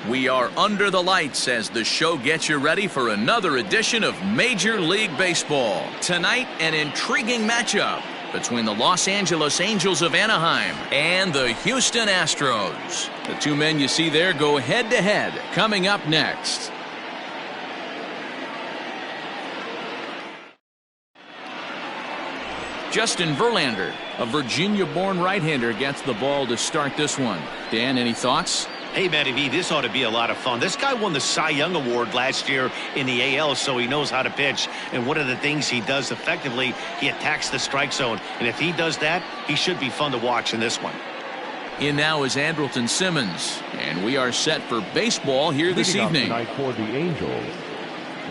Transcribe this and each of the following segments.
We are under the lights as the show gets you ready for another edition of Major League Baseball. Tonight, an intriguing matchup between the Los Angeles Angels of Anaheim and the Houston Astros. The two men you see there go head-to-head coming up next. Justin Verlander, a Virginia-born right-hander, gets the ball to start this one. Dan, any thoughts? Hey, Matty V, this ought to be a lot of fun. This guy won the Cy Young Award last year in the AL, so he knows how to pitch. And one of the things he does effectively, he attacks the strike zone. And if he does that, he should be fun to watch in this one. In now is Andrelton Simmons, and we are set for baseball here this evening. Tonight for the Angels,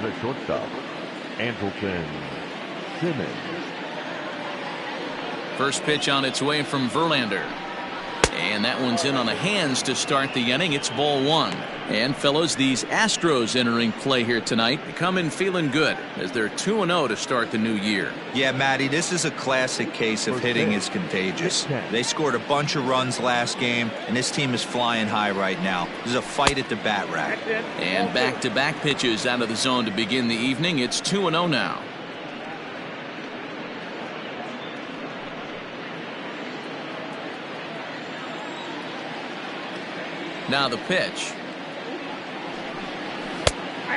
the shortstop, Andrelton Simmons. First pitch on its way from Verlander. And that one's in on the hands to start the inning. It's ball one. And fellas, these Astros entering play here tonight come in feeling good as they're 2-0 to start the new year. Yeah, Matty, this is a classic case of hitting is contagious. They scored a bunch of runs last game, and this team is flying high right now. There's a fight at the bat rack. And back-to-back pitches out of the zone to begin the evening. It's 2-0 now. Now the pitch.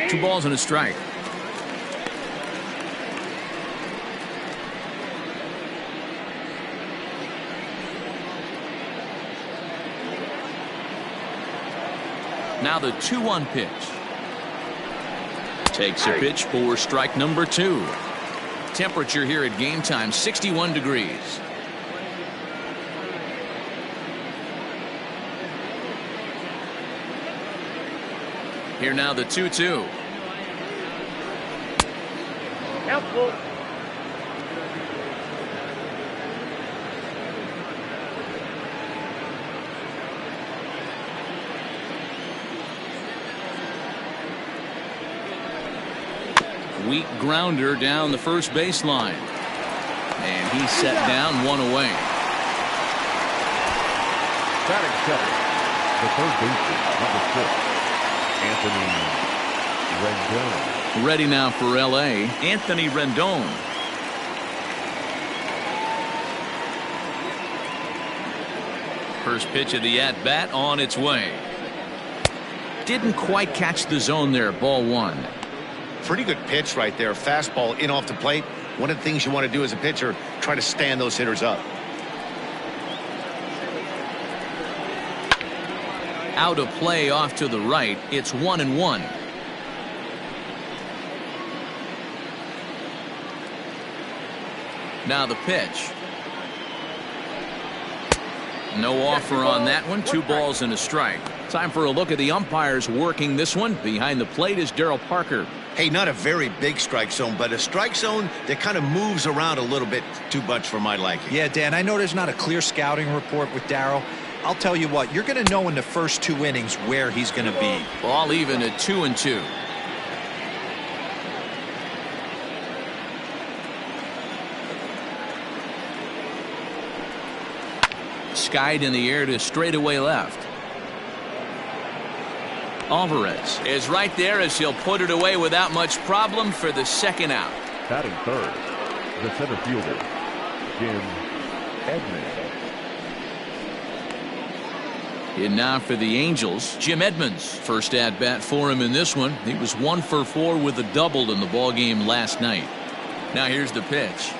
2 balls and a strike. Now the 2-1 pitch. Takes a pitch for strike number 2. Temperature here at game time, 61 degrees. Here now the 2-2. Helpful. Weak grounder down the first baseline. And he's set down, 1 away. Batting seven, the third baseman, number 6. Anthony Rendon. Ready now for L.A. Anthony Rendon. First pitch of the at-bat on its way. Didn't quite catch the zone there. Ball 1. Pretty good pitch right there. Fastball in off the plate. One of the things you want to do as a pitcher, try to stand those hitters up. Out of play off to the right. It's 1-1. Now the pitch. No offer on that one. 2 balls and a strike. Time for a look at the umpires working this one. Behind the plate is Darryl Parker. Hey, not a very big strike zone, but a strike zone that kind of moves around a little bit too much for my liking. Yeah, Dan, I know there's not a clear scouting report with Darryl. I'll tell you what, you're going to know in the first 2 innings where he's going to be. Ball even at 2-2. Skied in the air to straightaway left. Alvarez is right there as he'll put it away without much problem for the second out. Batting third, the center fielder, Jim Edmonds. In now for the Angels, Jim Edmonds. First at bat for him in this one. He was 1 for 4 with a double in the ball game last night. Now here's the pitch.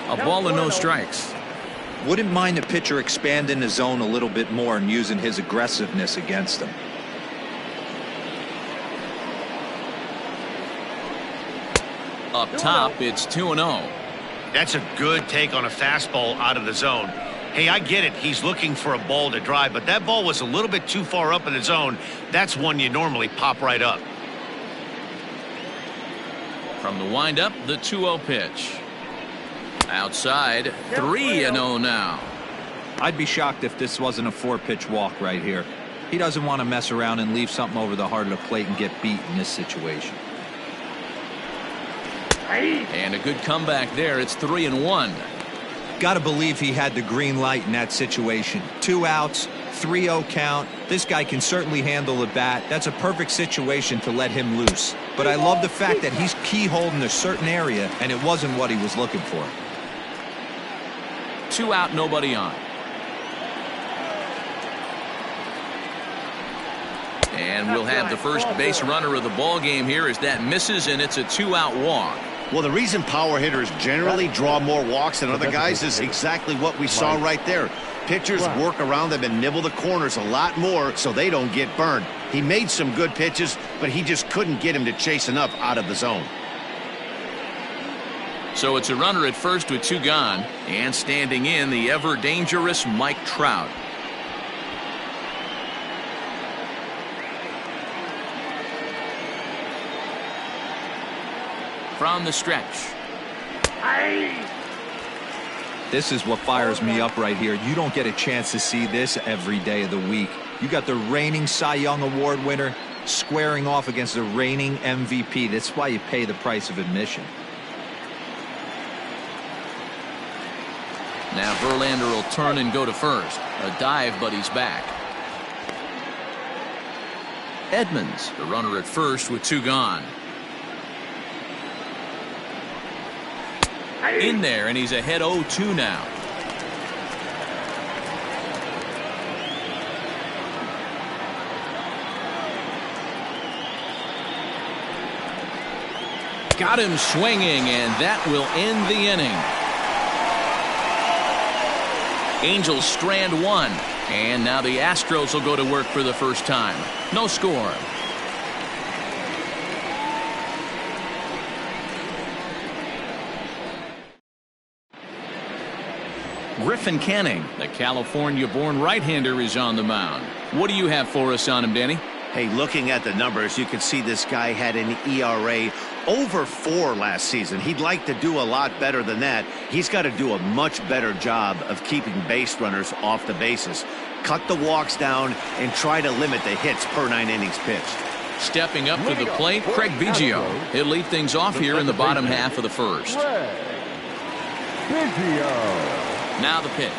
A ball and no strikes. Wouldn't mind the pitcher expanding the zone a little bit more and using his aggressiveness against them. Up top, it's 2-0. That's a good take on a fastball out of the zone. Hey, I get it. He's looking for a ball to drive, but that ball was a little bit too far up in the zone. That's one you normally pop right up. From the windup, the 2-0 pitch. Outside, 3-0 now. I'd be shocked if this wasn't a 4-pitch walk right here. He doesn't want to mess around and leave something over the heart of the plate and get beat in this situation. And a good comeback there. It's 3-1. Got to believe he had the green light in that situation. 2 outs, 3-0 count. This guy can certainly handle the bat. That's a perfect situation to let him loose. But I love the fact that he's keyholed in a certain area, and it wasn't what he was looking for. 2 out, nobody on. And we'll have the first base runner of the ball game here as that misses, and it's a 2-out walk. Well, the reason power hitters generally draw more walks than other guys is exactly what we saw right there. Pitchers work around them and nibble the corners a lot more so they don't get burned. He made some good pitches, but he just couldn't get him to chase enough out of the zone. So it's a runner at first with 2 gone, and standing in the ever-dangerous Mike Trout. From the stretch. This is what fires me up right here. You don't get a chance to see this every day of the week. You got the reigning Cy Young Award winner squaring off against the reigning MVP. That's why you pay the price of admission. Now Verlander will turn and go to first. A dive, but he's back. Edmonds, the runner at first with 2 gone. In there, and he's ahead 0-2 now. Got him swinging, and that will end the inning. Angels strand 1, and now the Astros will go to work for the first time. No score. Griffin Canning, the California-born right-hander, is on the mound. What do you have for us on him, Danny? Hey, looking at the numbers, you can see this guy had an ERA over 4 last season. He'd like to do a lot better than that. He's got to do a much better job of keeping base runners off the bases. Cut the walks down and try to limit the hits per 9 innings pitched. Stepping up to the plate, Craig Biggio. He'll lead things off here in the bottom half of the first. Now the pitch.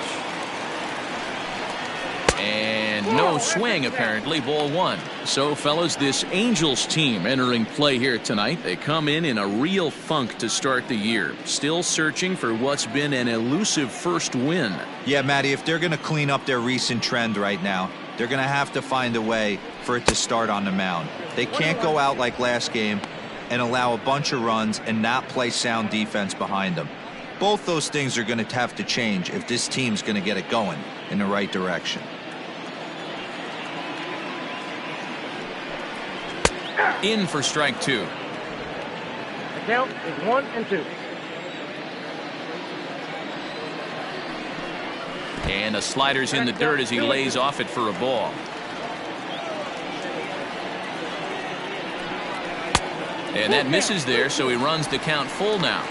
And no swing, apparently. Ball 1. So, fellas, this Angels team entering play here tonight. They come in a real funk to start the year. Still searching for what's been an elusive first win. Yeah, Matty, if they're going to clean up their recent trend right now, they're going to have to find a way for it to start on the mound. They can't go out like last game and allow a bunch of runs and not play sound defense behind them. Both those things are going to have to change if this team's going to get it going in the right direction. In for strike 2. The count is 1-2. And a slider's in the dirt as he lays off it for a ball. And that misses there, so he runs the count full now.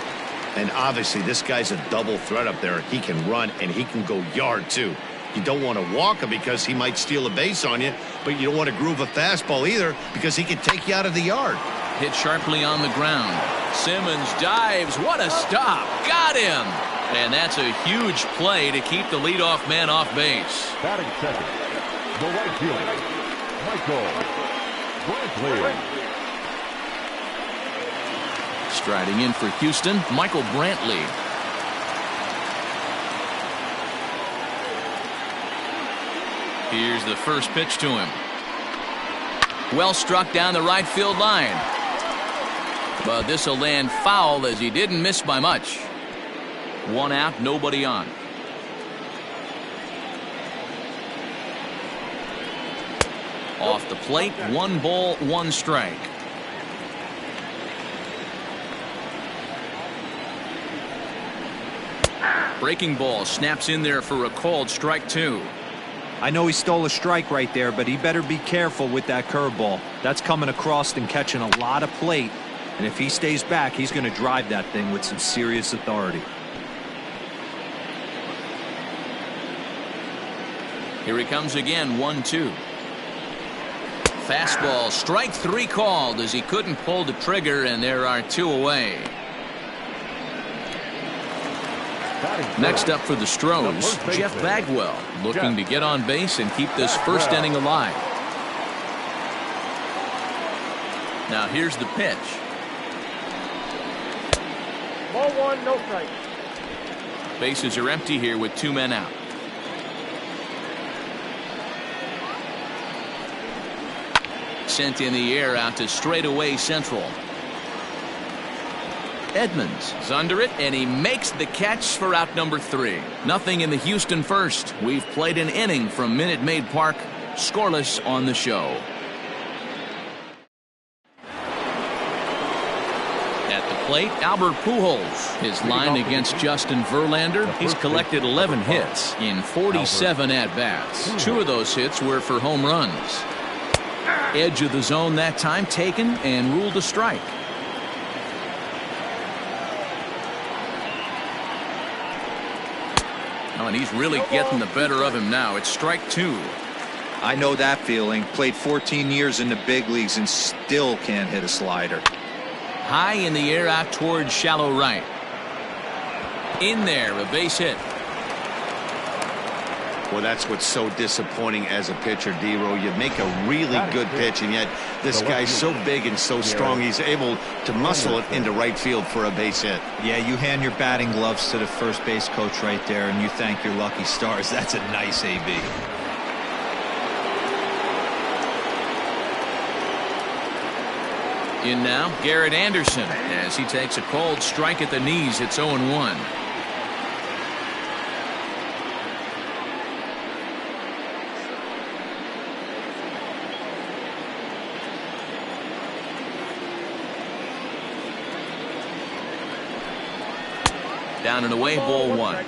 And obviously this guy's a double threat up there. He can run and he can go yard too. You don't want to walk him because he might steal a base on you, but you don't want to groove a fastball either because he can take you out of the yard. Hit sharply on the ground. Simmons dives. What a stop. Got him. And that's a huge play to keep the leadoff man off base. Batting second, the right fielder, Michael Brantley. Striding in for Houston, Michael Brantley. Here's the first pitch to him. Well struck down the right field line. But this will land foul as he didn't miss by much. 1 out, nobody on. Off the plate, 1 ball, 1 strike. Breaking ball snaps in there for a called strike 2. I know he stole a strike right there, but he better be careful with that curveball. That's coming across and catching a lot of plate. And if he stays back, he's going to drive that thing with some serious authority. Here he comes again, 1-2. Fastball, strike 3 called as he couldn't pull the trigger, and there are 2 away. Next up for the Astros, Jeff Bagwell, looking to get on base and keep this first inning alive. Now here's the pitch. Ball one, no strike. Bases are empty here with 2 men out. Sent in the air out to straightaway central. Edmonds is under it, and he makes the catch for out number 3. Nothing in the Houston first. We've played an inning from Minute Maid Park. Scoreless on the show. At the plate, Albert Pujols. His line against Justin Verlander. He's collected 11 hits in 47 at-bats. 2 of those hits were for home runs. Edge of the zone that time taken and ruled a strike. Oh, and he's really getting the better of him now. It's strike 2. I know that feeling. Played 14 years in the big leagues and still can't hit a slider. High in the air out towards shallow right. In there, a base hit. Well, that's what's so disappointing as a pitcher, D-Row. You make a really good pitch, and yet this guy's so big and so strong, he's able to muscle it into right field for a base hit. Yeah, you hand your batting gloves to the first base coach right there, and you thank your lucky stars. That's a nice AB. In now, Garrett Anderson, as he takes a cold strike at the knees. It's 0-1. Down and away, ball 1.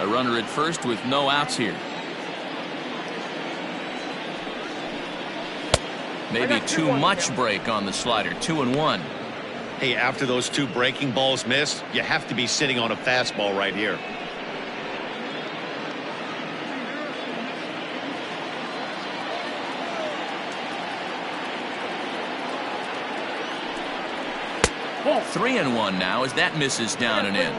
A runner at first with no outs here. Maybe too much break on the slider. 2-1. Hey, after those 2 breaking balls missed, you have to be sitting on a fastball right here. Ball. 3-1 now as that misses down and in.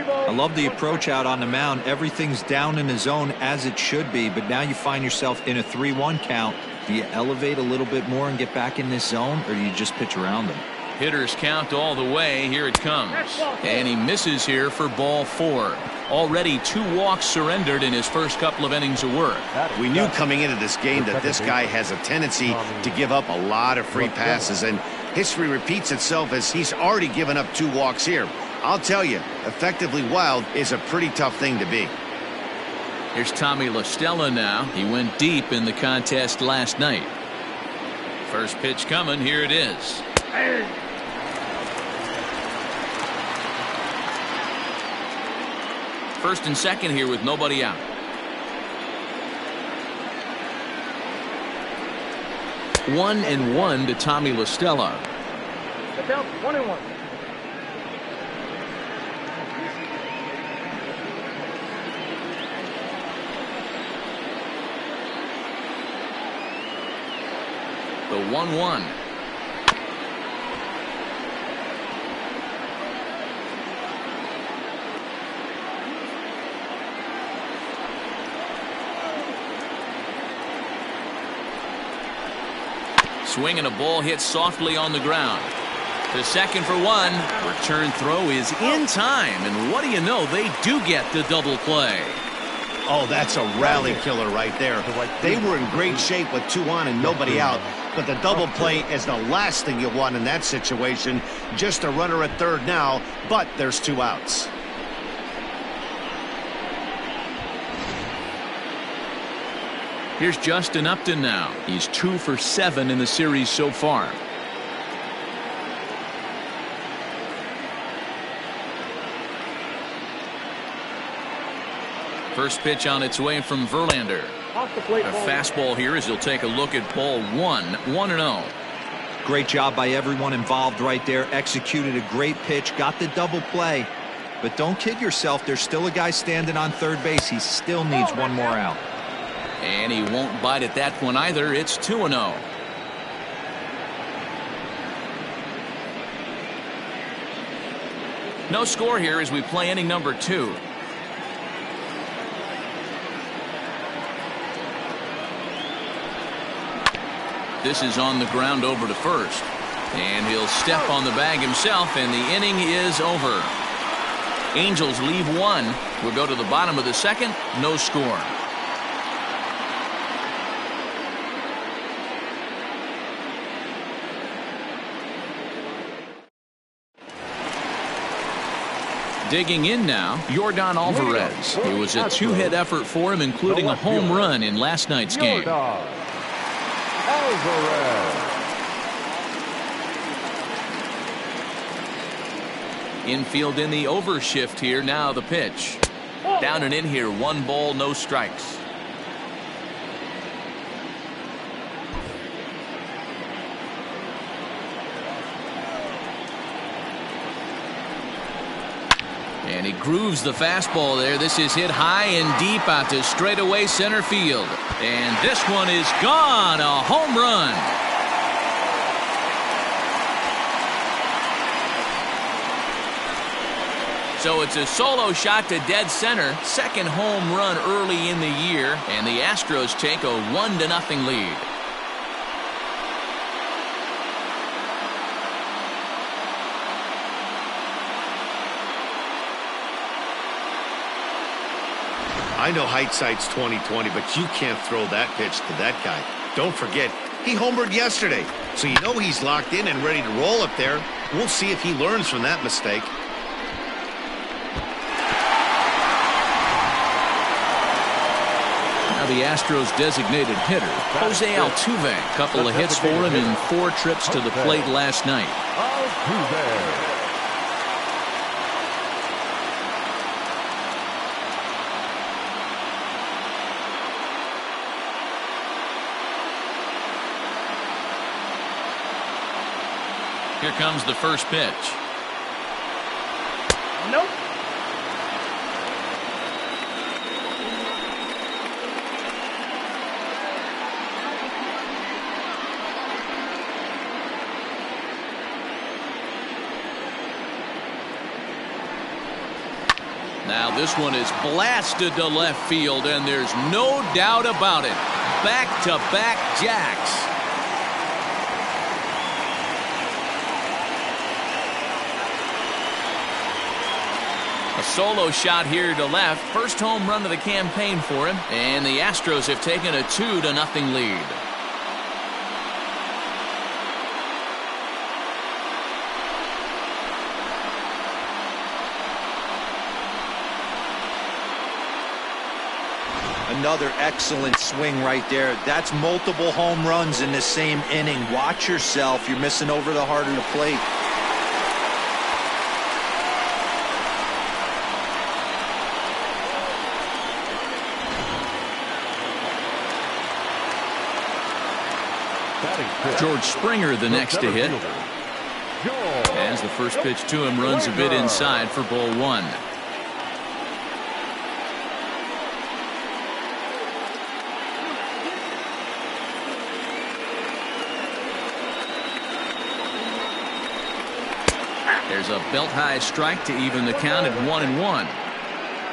I love the approach out on the mound. Everything's down in the zone as it should be, but now you find yourself in a 3-1 count. Do you elevate a little bit more and get back in this zone, or do you just pitch around them? Hitters count all the way. Here it comes. And he misses here for ball 4. Already 2 walks surrendered in his first couple of innings of work. We knew coming into this game that this guy has a tendency to give up a lot of free passes, and history repeats itself as he's already given up 2 walks here. I'll tell you, effectively wild is a pretty tough thing to be. Here's Tommy La Stella now. He went deep in the contest last night. First pitch coming. Here it is. First and second here with nobody out. 1-1 to Tommy La Stella. The count 1-1. The 1-1. Swing and a ball hit softly on the ground. To second for 1. Return throw is in time, and what do you know? They do get the double play. Oh, that's a rally killer right there. They were in great shape with 2 on and nobody out, but the double play is the last thing you want in that situation. Just a runner at third now, but there's 2 outs. Here's Justin Upton now. He's 2 for 7 in the series so far. First pitch on its way from Verlander. A fastball here as he'll take a look at ball 1. 1-0. Great job by everyone involved right there. Executed a great pitch. Got the double play. But don't kid yourself. There's still a guy standing on third base. He still needs 1 more out. And he won't bite at that one either. It's 2-0. No score here as we play inning number 2. This is on the ground over to first. And he'll step on the bag himself, and the inning is over. Angels leave 1. We'll go to the bottom of the 2nd. No score. Digging in now, Yordan Alvarez. It was a 2-hit effort for him, including a home run in last night's game. Infield in the overshift here. Now the pitch. Down and in here. 1 ball, no strikes. And he grooves the fastball there. This is hit high and deep out to straightaway center field. And this one is gone. A home run. So it's a solo shot to dead center. 2nd home run early in the year. And the Astros take a 1-0 lead. I know hindsight's 20/20, but you can't throw that pitch to that guy. Don't forget, he homered yesterday, so you know he's locked in and ready to roll up there. We'll see if he learns from that mistake. Now the Astros designated hitter, Jose Altuve. Couple of hits for him in 4 trips to the plate last night. Altuve. Here comes the first pitch. Nope. Now this one is blasted to left field, and there's no doubt about it. Back-to-back jacks. A solo shot here to left. First home run of the campaign for him. And the Astros have taken a 2-0 lead. Another excellent swing right there. That's multiple home runs in the same inning. Watch yourself. You're missing over the heart of the plate. George Springer the next to hit. As the first pitch to him runs a bit inside for ball 1. There's a belt-high strike to even the count at 1-1.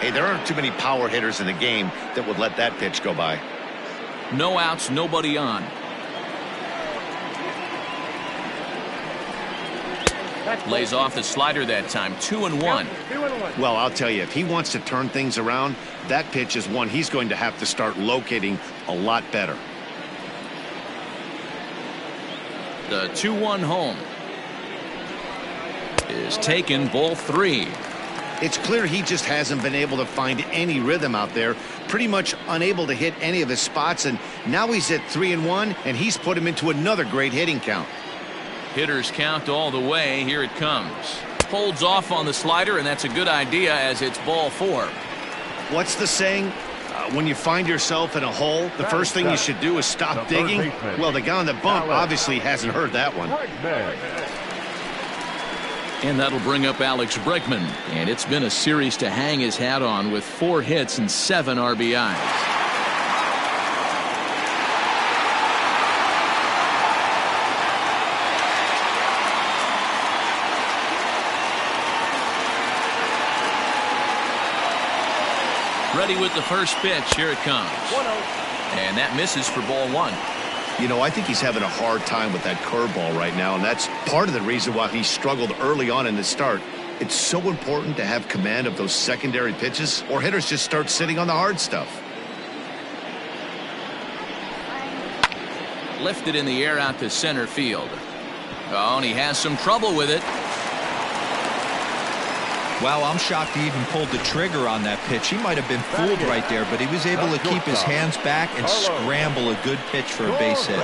Hey, there aren't too many power hitters in the game that would let that pitch go by. No outs, nobody on. Lays off the slider that time. 2-1. Well, I'll tell you, if he wants to turn things around, that pitch is one he's going to have to start locating a lot better. The 2-1 home is taken. Ball 3. It's clear he just hasn't been able to find any rhythm out there. Pretty much unable to hit any of his spots, and now he's at 3-1, and he's put him into another great hitting count. Hitters count all the way. Here it comes. Holds off on the slider, and that's a good idea as it's ball 4. What's the saying? When you find yourself in a hole, the first thing you should do is stop digging. Well, the guy on the bump obviously hasn't heard that one. And that'll bring up Alex Bregman. And it's been a series to hang his hat on with 4 hits and 7 RBIs. Ready with the first pitch. Here it comes. 1-0. And that misses for ball one. You know, I think he's having a hard time with that curveball right now, and that's part of the reason why he struggled early on in the start. It's so important to have command of those secondary pitches, or hitters just start sitting on the hard stuff. Lifted in the air out to center field. Oh, and he has some trouble with it. Wow, I'm shocked he even pulled the trigger on that pitch. He might have been fooled right there, but he was able to keep his hands back and scramble a good pitch for a base hit.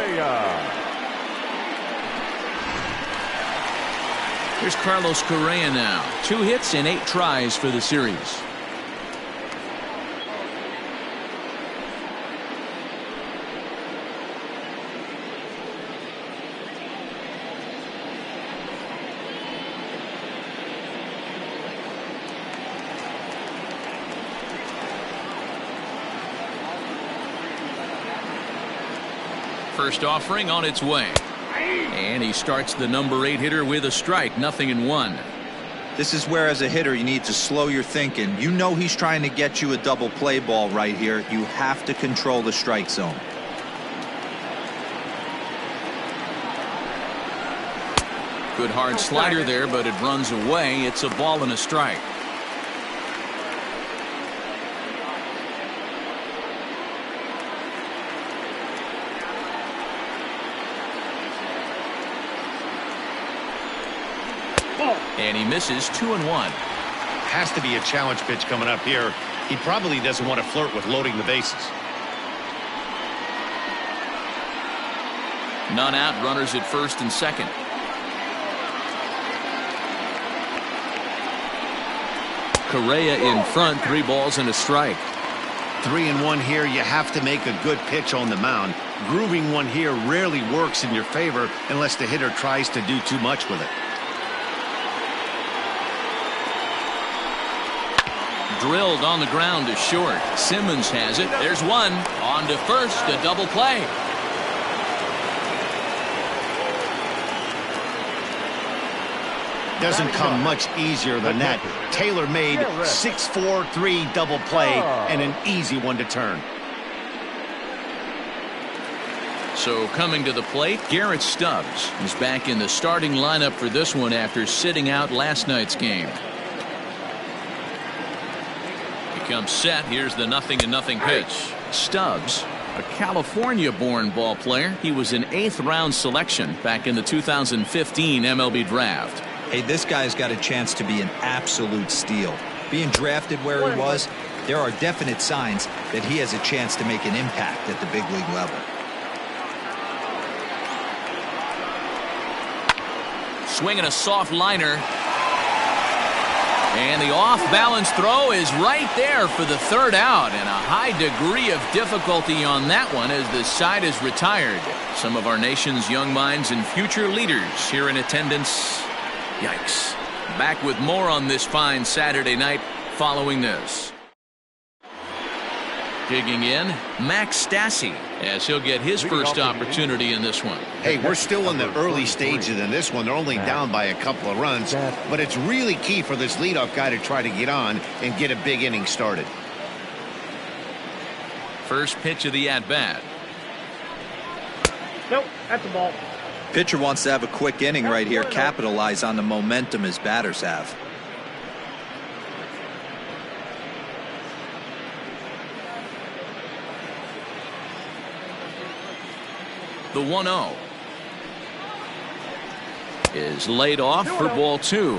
Here's Carlos Correa now. 2 hits and 8 tries for the series. First offering on its way. And he starts the number 8 hitter with a strike. 0-1. This is where, as a hitter, you need to slow your thinking. You know he's trying to get you a double play ball right here. You have to control the strike zone. Good hard slider there, but it runs away. It's a ball and a strike. And he misses 2-1. Has to be a challenge pitch coming up here. He probably doesn't want to flirt with loading the bases. None out, runners at first and second. Correa in front, 3 balls and a strike. 3-1 here. You have to make a good pitch on the mound. Grooving one here rarely works in your favor unless the hitter tries to do too much with it. Drilled on the ground to short. Simmons has it. There's one. On to first. A double play. Doesn't come much easier than that. Taylor made 6-4-3 double play and an easy one to turn. So coming to the plate, Garrett Stubbs is back in the starting lineup for this one after sitting out last night's game. Comes set. Here's the 0-0 pitch. Stubbs, a California-born ball player. He was an 8th round selection back in the 2015 MLB draft. Hey, this guy's got a chance to be an absolute steal. Being drafted where he was, there are definite signs that he has a chance to make an impact at the big league level. Swinging a soft liner. And the off-balance throw is right there for the 3rd out, and a high degree of difficulty on that one as the side is retired. Some of our nation's young minds and future leaders here in attendance. Yikes. Back with more on this fine Saturday night following this. Digging in, Max Stassi, as he'll get his first opportunity in this one. Hey, we're still in the early stages in this one. They're only down by a couple of runs, but it's really key for this leadoff guy to try to get on and get a big inning started. First pitch of the at-bat. Nope, that's the ball. Pitcher wants to have a quick inning right here, capitalize on the momentum his batters have. The 1-0 is laid off for ball 2.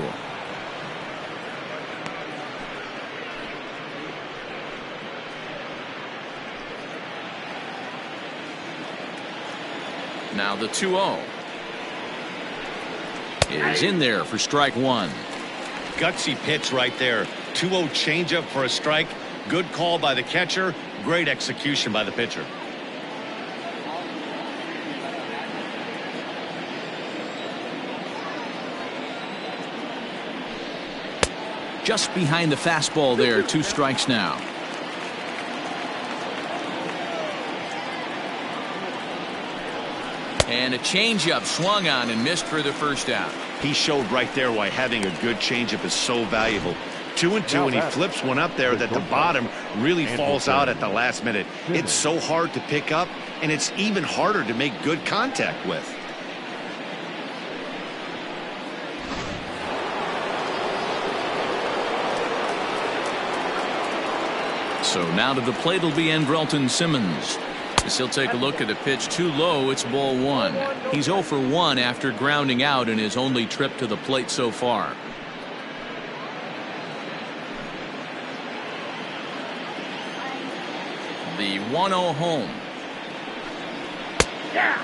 Now the 2-0 is in there for strike 1. Gutsy pitch right there. 2-0 changeup for a strike. Good call by the catcher. Great execution by the pitcher. Just behind the fastball there. 2 strikes now. And a changeup swung on and missed for the first out. He showed right there why having a good changeup is so valuable. 2-2, and he flips one up there that the bottom really falls out at the last minute. It's so hard to pick up, and it's even harder to make good contact with. So now to the plate will be Andrelton Simmons. As he'll take a look at a pitch too low, it's ball one. He's 0 for 1 after grounding out in his only trip to the plate so far. The 1-0 home. Yeah.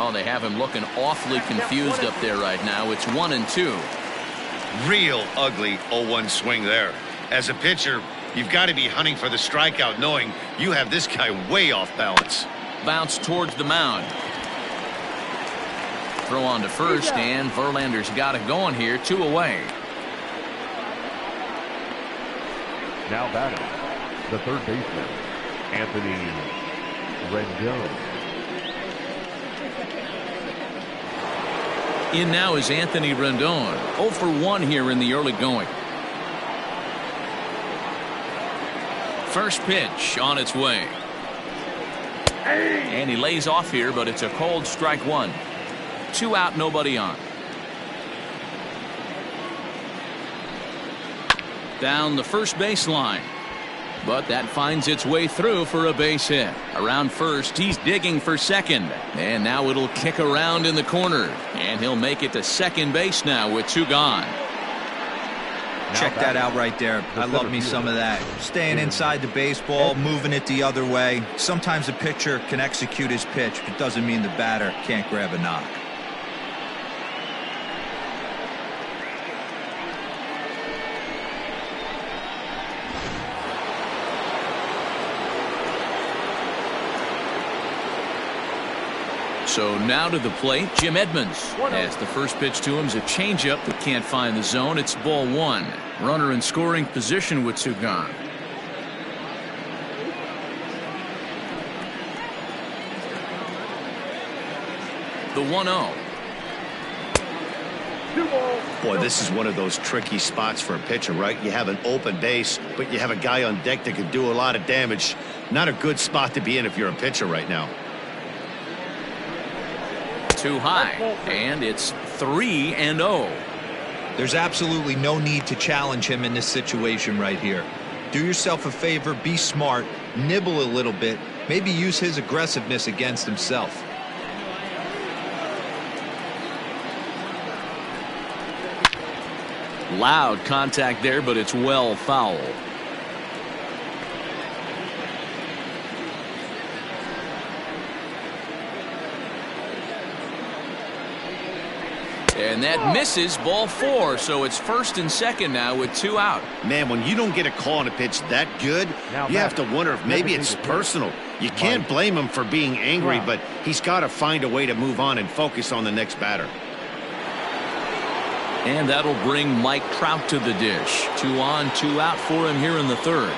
Oh, they have him looking awfully confused up there right now. It's 1-2. Real ugly 0-1 swing there. As a pitcher, you've got to be hunting for the strikeout, knowing you have this guy way off balance. Bounce towards the mound. Throw on to first, and Verlander's got it going here. 2 away. Now batting, the third baseman, Anthony Rendon. In now is Anthony Rendon. 0 for 1 here in the early going. First pitch on its way. And he lays off here, but it's a cold strike one. 2 out, nobody on. Down the first baseline. But that finds its way through for a base hit. Around first, he's digging for second. And now it'll kick around in the corner. And he'll make it to second base now with 2 gone. Check that out right there. I love me some of that. Staying inside the baseball, moving it the other way. Sometimes a pitcher can execute his pitch, but doesn't mean the batter can't grab a knock. So now to the plate, Jim Edmonds. As the first pitch to him is a changeup that can't find the zone. It's ball 1. Runner in scoring position with 2 gone. The 1-0. Boy, this is one of those tricky spots for a pitcher, right? You have an open base, but you have a guy on deck that can do a lot of damage. Not a good spot to be in if you're a pitcher right now. Too high, and it's 3-0. There's absolutely no need to challenge him in this situation right here. Do yourself a favor, be smart, nibble a little bit, maybe use his aggressiveness against himself. Loud contact there, but it's well foul. And that misses, ball 4, so it's first and second now with 2 out. Man, when you don't get a call on a pitch that good, you have to wonder if maybe it's personal. You can't blame him for being angry, but he's got to find a way to move on and focus on the next batter. And that'll bring Mike Trout to the dish. 2 on, 2 out for him here in the third.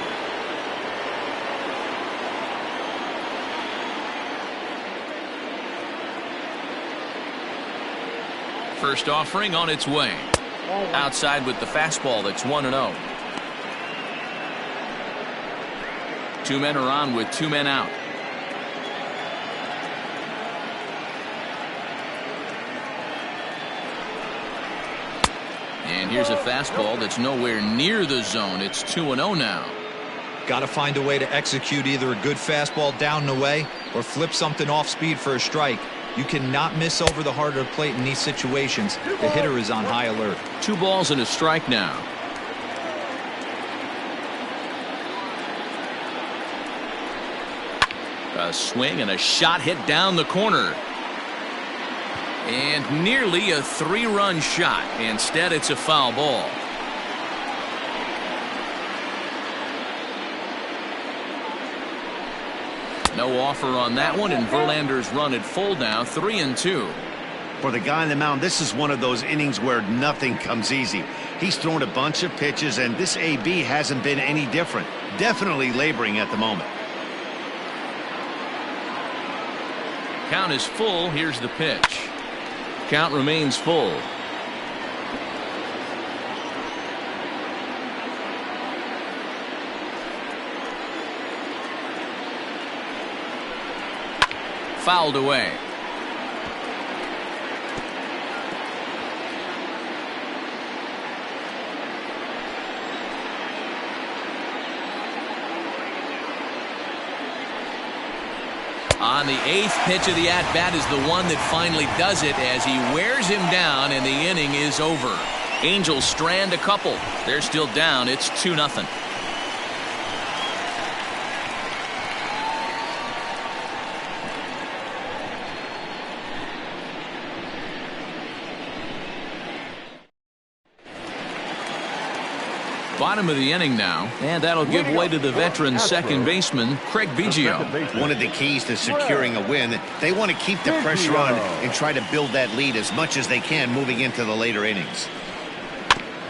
First offering on its way. Outside with the fastball. That's 1-0. 2 men are on with 2 men out. And here's a fastball that's nowhere near the zone. It's 2-0 now. Got to find a way to execute either a good fastball down the way or flip something off speed for a strike. You cannot miss over the heart of the plate in these situations. The hitter is on high alert. 2 balls and a strike now. A swing and a shot hit down the corner. And nearly a 3-run shot. Instead, it's a foul ball. No offer on that one, and Verlander's run at full now, 3-2. For the guy on the mound, this is one of those innings where nothing comes easy. He's thrown a bunch of pitches, and this AB hasn't been any different. Definitely laboring at the moment. Count is full. Here's the pitch. Count remains full. Fouled away. On the 8th pitch of the at-bat is the one that finally does it as he wears him down and the inning is over. Angels strand a couple. They're still down. It's 2-0. Bottom of the inning now, and that'll give way to the veteran second baseman, Craig Biggio. One of the keys to securing a win, they want to keep the pressure on and try to build that lead as much as they can moving into the later innings.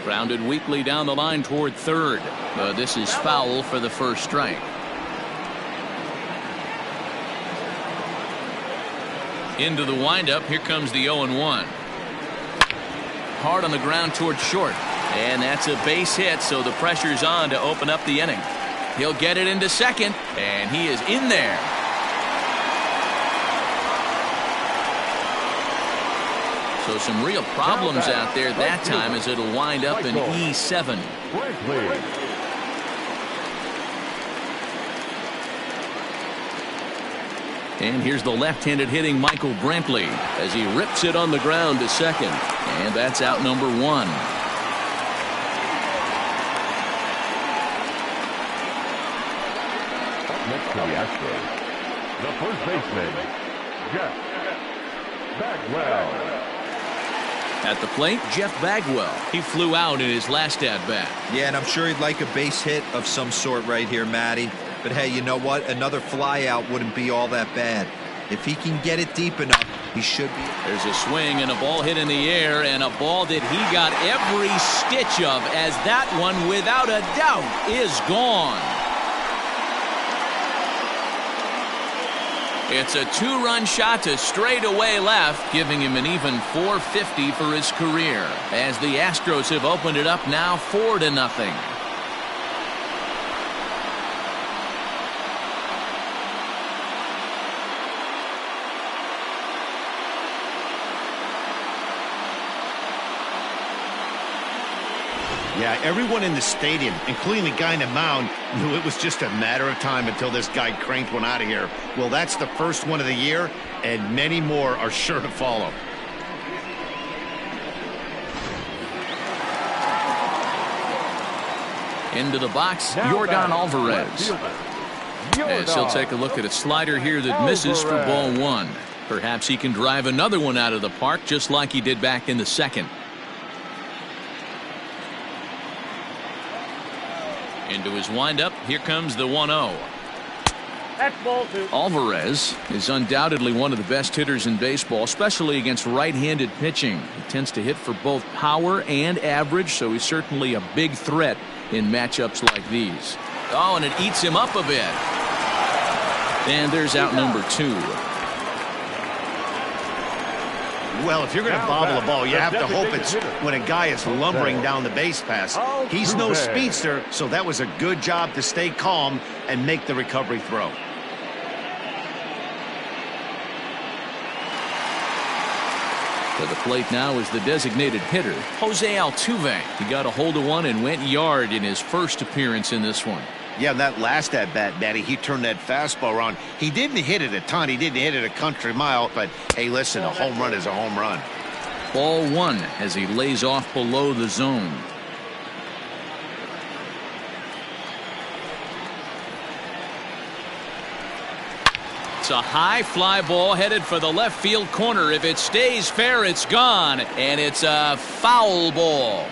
Grounded weakly down the line toward third. This is foul for the first strike. Into the windup. Here comes the 0-1. Hard on the ground toward short. And that's a base hit, so the pressure's on to open up the inning. He'll get it into second, and he is in there. So some real problems out there that time as it'll wind up in E7. And here's the left-handed hitting Michael Brantley as he rips it on the ground to second. And that's out number 1. Next to the Astros, the first baseman, Jeff Bagwell. At the plate, Jeff Bagwell. He flew out in his last at-bat. Yeah, and I'm sure he'd like a base hit of some sort right here, Matty. But hey, you know what? Another fly out wouldn't be all that bad. If he can get it deep enough, he should be. There's a swing and a ball hit in the air, and a ball that he got every stitch of, as that one, without a doubt, is gone. It's a 2-run shot to straightaway left, giving him an even .450 for his career, as the Astros have opened it up now 4-0. Yeah, everyone in the stadium, including the guy in the mound, knew it was just a matter of time until this guy cranked one out of here. Well, that's the first one of the year, and many more are sure to follow. Into the box, Yordan Alvarez. As he'll take a look at a slider here that misses for ball 1. Perhaps he can drive another one out of the park just like he did back in the second. Into his windup, here comes the 1-0. That's ball 2. Alvarez is undoubtedly one of the best hitters in baseball, especially against right-handed pitching. He tends to hit for both power and average, so he's certainly a big threat in matchups like these. Oh, and it eats him up a bit. And there's out number 2. Well, if you're going to bobble a ball, you have to hope it's when a guy is lumbering down the base pass. He's no speedster, so that was a good job to stay calm and make the recovery throw. To the plate now is the designated hitter, Jose Altuve. He got a hold of one and went yard in his first appearance in this one. Yeah, that last at-bat, Matty, he turned that fastball around. He didn't hit it a ton. He didn't hit it a country mile. But, hey, listen, a home run is a home run. Ball 1 as he lays off below the zone. It's a high fly ball headed for the left field corner. If it stays fair, it's gone. And it's a foul ball.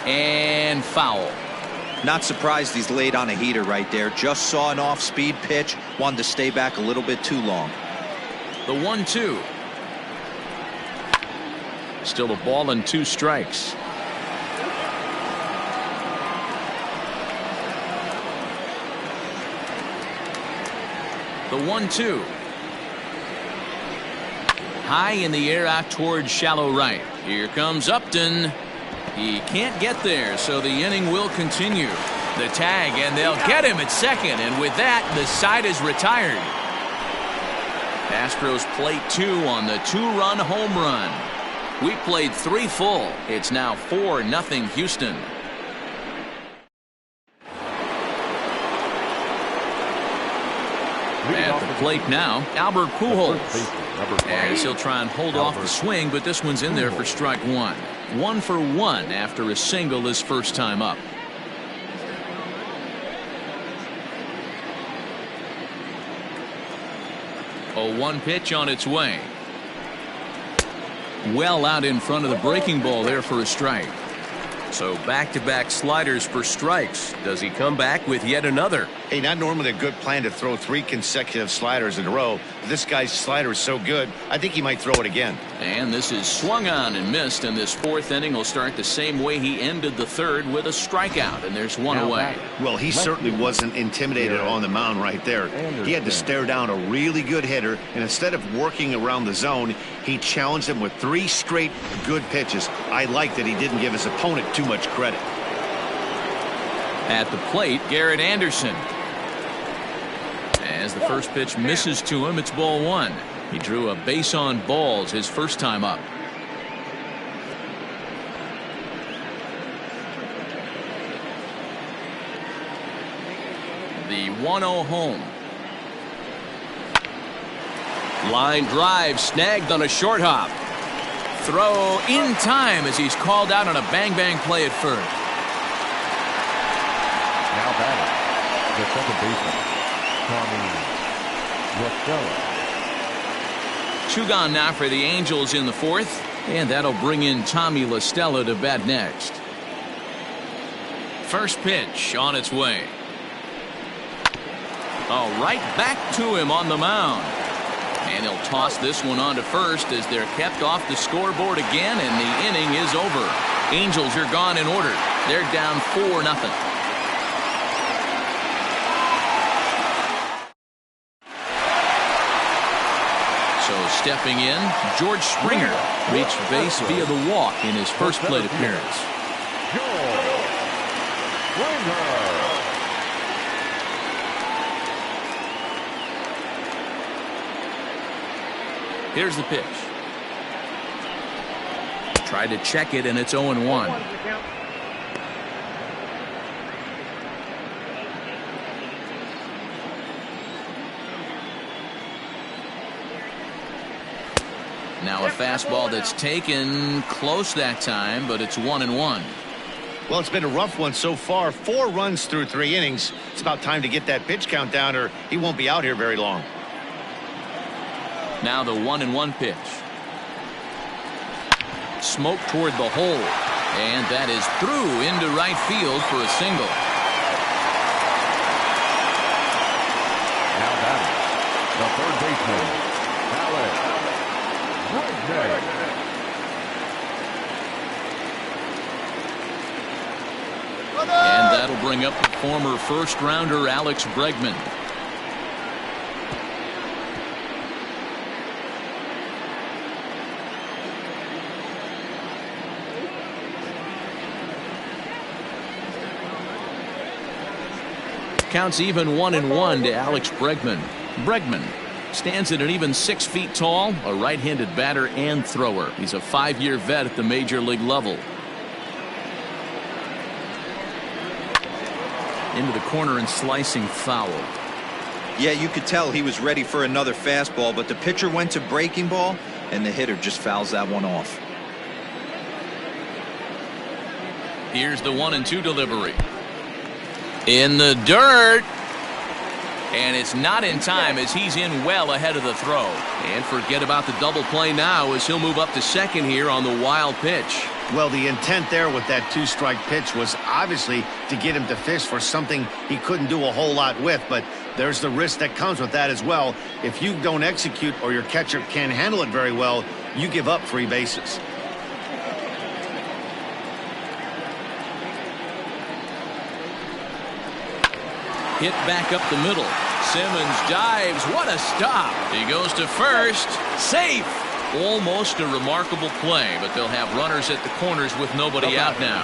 And foul. Not surprised he's laid on a heater right there. Just saw an off-speed pitch. Wanted to stay back a little bit too long. The 1-2. Still a ball and 2 strikes. The 1-2. High in the air out towards shallow right. Here comes Upton. He can't get there, so the inning will continue. The tag, and they'll get him at second, and with that, the side is retired. Astros plate 2 on the 2-run home run. We played 3 full. It's now 4-0 Houston. At the plate now, Albert Pujols. As he'll try and hold off the swing, but this one's in there for strike 1. 1 for 1 after a single his first time up. A 1 pitch on its way. Well out in front of the breaking ball there for a strike. So back-to-back sliders for strikes. Does he come back with yet another? Hey, not normally a good plan to throw 3 consecutive sliders in a row. But this guy's slider is so good, I think he might throw it again. And this is swung on and missed, and this 4th inning will start the same way he ended the 3rd with a strikeout, and there's 1 away. Well, he certainly wasn't intimidated on the mound right there. He had to stare down a really good hitter, and instead of working around the zone, he challenged him with 3 straight good pitches. I like that he didn't give his opponent too much credit. At the plate, Garrett Anderson. As the first pitch misses to him, it's ball 1. He drew a base on balls his first time up. The 1-0 home. Line drive snagged on a short hop. Throw in time as he's called out on a bang-bang play at first. Now batting, the second baseman, Tommy Rocchella. 2 gone now for the Angels in the 4th, and that'll bring in Tommy La Stella to bat next. First pitch on its way. Oh, right back to him on the mound. And he'll toss this one on to first as they're kept off the scoreboard again, and the inning is over. Angels are gone in order. They're down 4-0. So stepping in, George Springer reached base via the walk in his first plate appearance. George Springer. Here's the pitch. Tried to check it, and it's 0-1. Now a fastball that's taken close that time, but it's 1-1. Well, it's been a rough one so far. 4 runs through 3 innings. It's about time to get that pitch count down, or he won't be out here very long. Now the 1-1 pitch. Smoke toward the hole, and that is through into right field for a single. Now batting, the third baseman, Alex Bregman. And that'll bring up the former first-rounder Alex Bregman. Counts even 1-1 to Alex Bregman. Bregman stands at an even 6 feet tall, a right-handed batter and thrower. He's a 5-year vet at the major league level. Into the corner and slicing foul. Yeah, you could tell he was ready for another fastball, but the pitcher went to breaking ball, and the hitter just fouls that one off. Here's the 1-2 delivery. In the dirt. And it's not in time as he's in well ahead of the throw. And forget about the double play now as he'll move up to second here on the wild pitch. Well, the intent there with that 2-strike pitch was obviously to get him to fish for something he couldn't do a whole lot with, but there's the risk that comes with that as well. If you don't execute or your catcher can't handle it very well, you give up 3 bases. Hit back up the middle. Simmons dives. What a stop. He goes to first. Safe. Almost a remarkable play, but they'll have runners at the corners with nobody out now.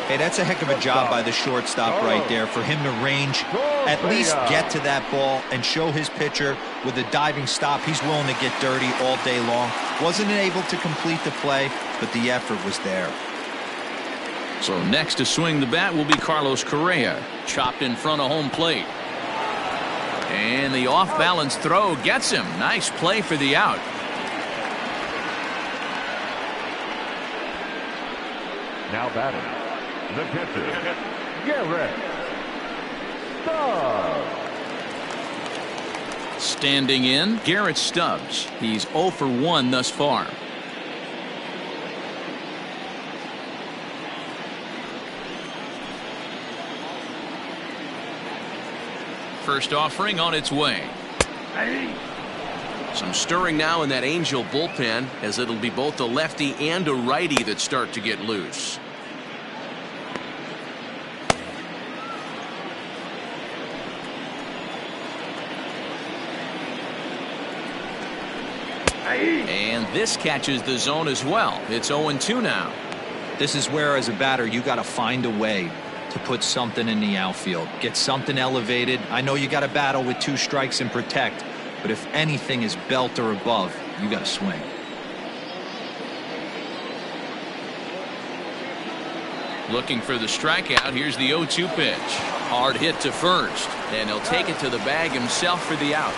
Hey, that's a heck of a job by the shortstop right there for him to range, at least get to that ball and show his pitcher with a diving stop. He's willing to get dirty all day long. Wasn't able to complete the play, but the effort was there. So next to swing the bat will be Carlos Correa, chopped in front of home plate. And the off-balance throw gets him. Nice play for the out. Now batting, the catcher, Garrett Stubbs. Standing in, Garrett Stubbs. He's 0 for 1 thus far. First offering on its way. Some stirring now in that Angel bullpen, as it'll be both a lefty and a righty that start to get loose. And this catches the zone as well. It's 0-2 now. This is where, as a batter, you got to find a way to put something in the outfield. Get something elevated. I know you got to battle with 2 strikes and protect, but if anything is belt or above, you got to swing. Looking for the strikeout. Here's the 0-2 pitch. Hard hit to first, and he'll take it to the bag himself for the out.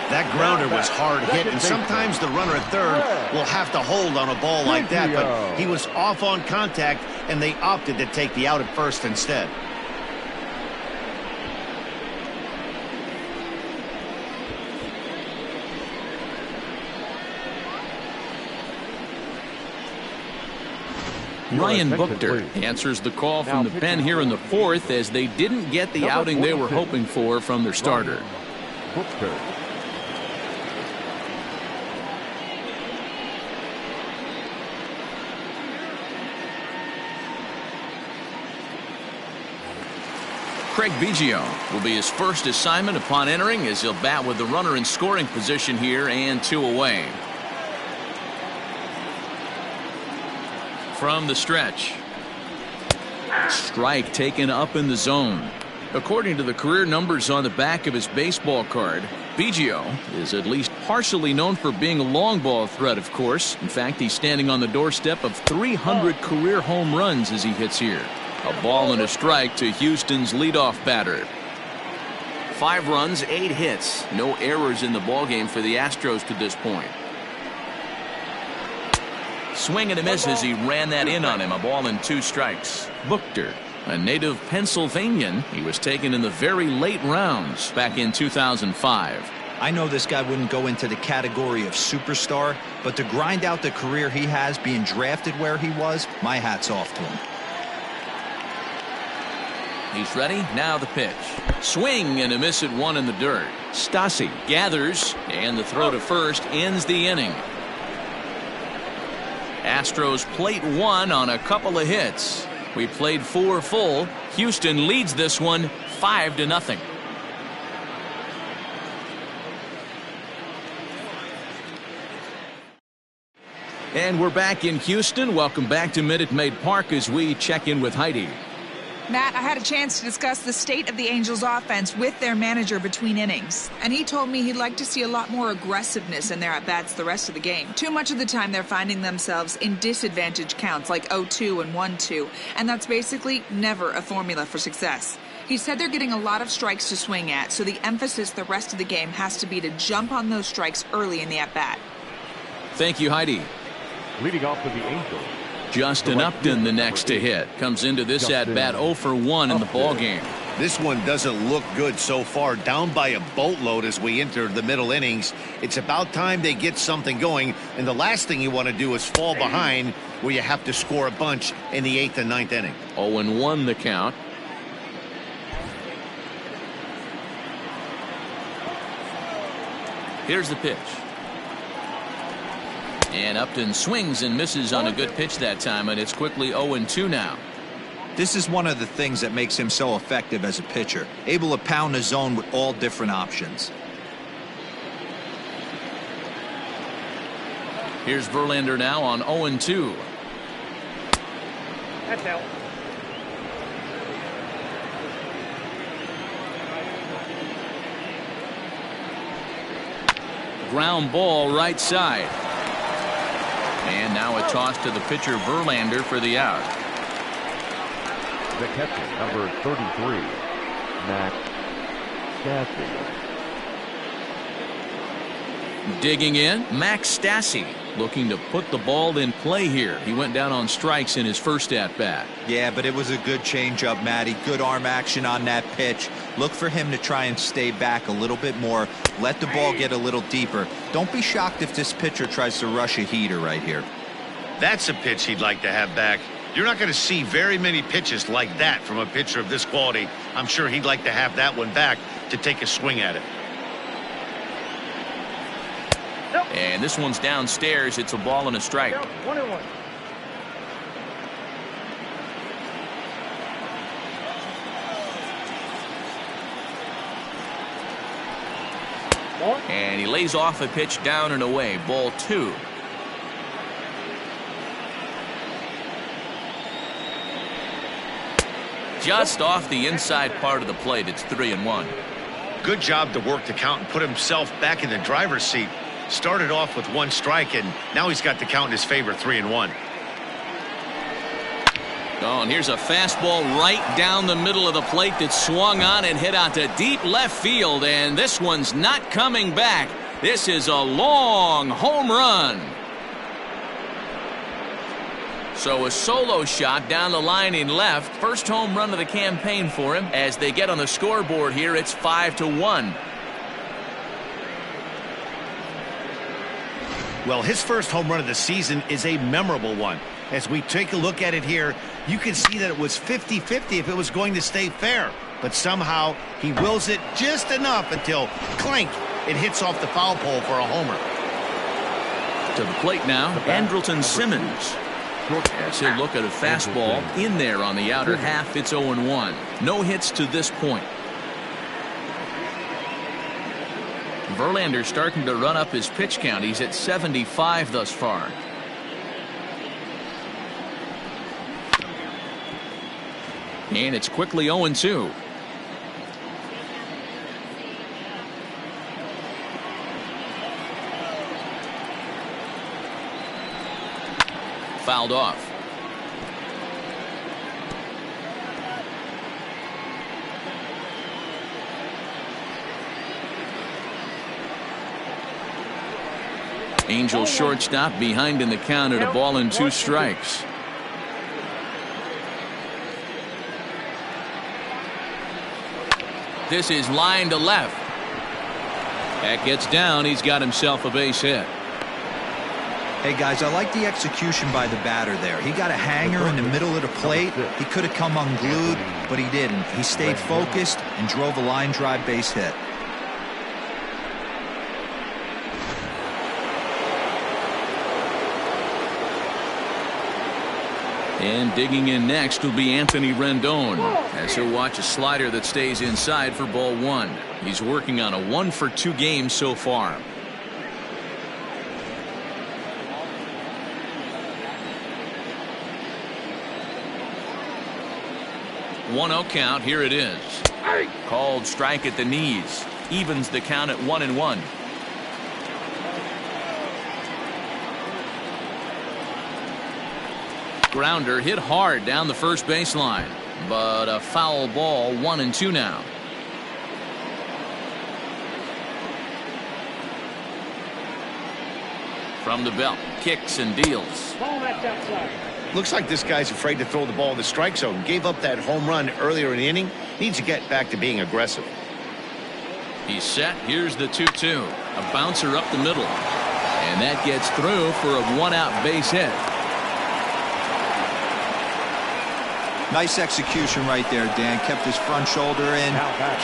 That grounder was hard hit, and sometimes the runner at third will have to hold on a ball like that, but he was off on contact, and they opted to take the out at first instead. Ryan Buchter answers the call from the pen here in the 4th, as they didn't get the outing they were hoping for from their starter. Craig Biggio will be his first assignment upon entering, as he'll bat with the runner in scoring position here and 2 away. From the stretch. Strike taken up in the zone. According to the career numbers on the back of his baseball card, Biggio is at least partially known for being a long ball threat, of course. In fact, he's standing on the doorstep of 300 career home runs as he hits here. A ball and a strike to Houston's leadoff batter. 5 runs, 8 hits. No errors in the ballgame for the Astros to this point. Swing and a miss as he ran that in on him. A ball and 2 strikes. Buchter, a native Pennsylvanian, he was taken in the very late rounds back in 2005. I know this guy wouldn't go into the category of superstar, but to grind out the career he has being drafted where he was, my hat's off to him. He's ready. Now the pitch. Swing and a miss at 1 in the dirt. Stassi gathers, and the throw to first ends the inning. Astros plate 1 on a couple of hits. We played 4 full. Houston leads this one 5-0. And we're back in Houston. Welcome back to Minute Maid Park as we check in with Heidi. Matt, I had a chance to discuss the state of the Angels offense with their manager between innings, and he told me he'd like to see a lot more aggressiveness in their at-bats the rest of the game. Too much of the time they're finding themselves in disadvantage counts like 0-2 and 1-2, and that's basically never a formula for success. He said they're getting a lot of strikes to swing at, so the emphasis the rest of the game has to be to jump on those strikes early in the at-bat. Thank you, Heidi. Leading off for the Angels, Justin Upton, the next to hit, comes into this at-bat 0 for 1 in the ballgame. This one doesn't look good so far. Down by a boatload as we enter the middle innings. It's about time they get something going, and the last thing you want to do is fall behind where you have to score a bunch in the 8th and 9th inning. 0-1 the count. Here's the pitch. And Upton swings and misses on a good pitch that time, and it's quickly 0-2 now. This is one of the things that makes him so effective as a pitcher, able to pound the zone with all different options. Here's Verlander now on 0-2. That's out. Ground ball right side. And now a toss to the pitcher Verlander for the out. The catcher, number 33, Max Stassi. Digging in, Max Stassi, looking to put the ball in play here. He went down on strikes in his first at-bat. Yeah, but it was a good changeup, Matty. Good arm action on that pitch. Look for him to try and stay back a little bit more. Let the ball get a little deeper. Don't be shocked if this pitcher tries to rush a heater right here. That's a pitch he'd like to have back. You're not going to see very many pitches like that from a pitcher of this quality. I'm sure he'd like to have that one back to take a swing at it. And this one's downstairs. It's a ball and a strike. 1-1. And he lays off a pitch down and away. Ball 2. Just off the inside part of the plate. It's 3-1. Good job to work the count and put himself back in the driver's seat. Started off with 1 strike, and now he's got the count in his favor, 3-1. Oh, and here's a fastball right down the middle of the plate that swung on and hit out to deep left field, and this one's not coming back. This is a long home run. So a solo shot down the line in left. First home run of the campaign for him. As they get on the scoreboard here, it's 5-1. Well, his first home run of the season is a memorable one. As we take a look at it here, you can see that it was 50-50 if it was going to stay fair. But somehow he wills it just enough until, clink, it hits off the foul pole for a homer. To the plate now, Andrelton Simmons. As he'll look at a fastball in there on the outer half. It's 0-1. No hits to this point. Verlander starting to run up his pitch count. He's at 75 thus far. And it's quickly 0-2. Fouled off. Angels shortstop behind in the count at a ball and 2 strikes. This is line to left. That gets down. He's got himself a base hit. Hey guys, I like the execution by the batter there. He got a hanger in the middle of the plate. He could have come unglued, but he didn't. He stayed focused and drove a line drive base hit. And digging in next will be Anthony Rendon, as he'll watch a slider that stays inside for ball 1. He's working on a 1-for-2 game so far. One-0 count. Here it is. Called strike at the knees. Evens the count at 1-1. Grounder hit hard down the first baseline, but a foul ball. 1-2 now. From the belt, kicks and deals. Ball that's outside. Looks like this guy's afraid to throw the ball in the strike zone. Gave up that home run earlier in the inning. Needs to get back to being aggressive. He's set. Here's the 2-2. A bouncer up the middle. And that gets through for a 1-out base hit. Nice execution right there, Dan. Kept his front shoulder in,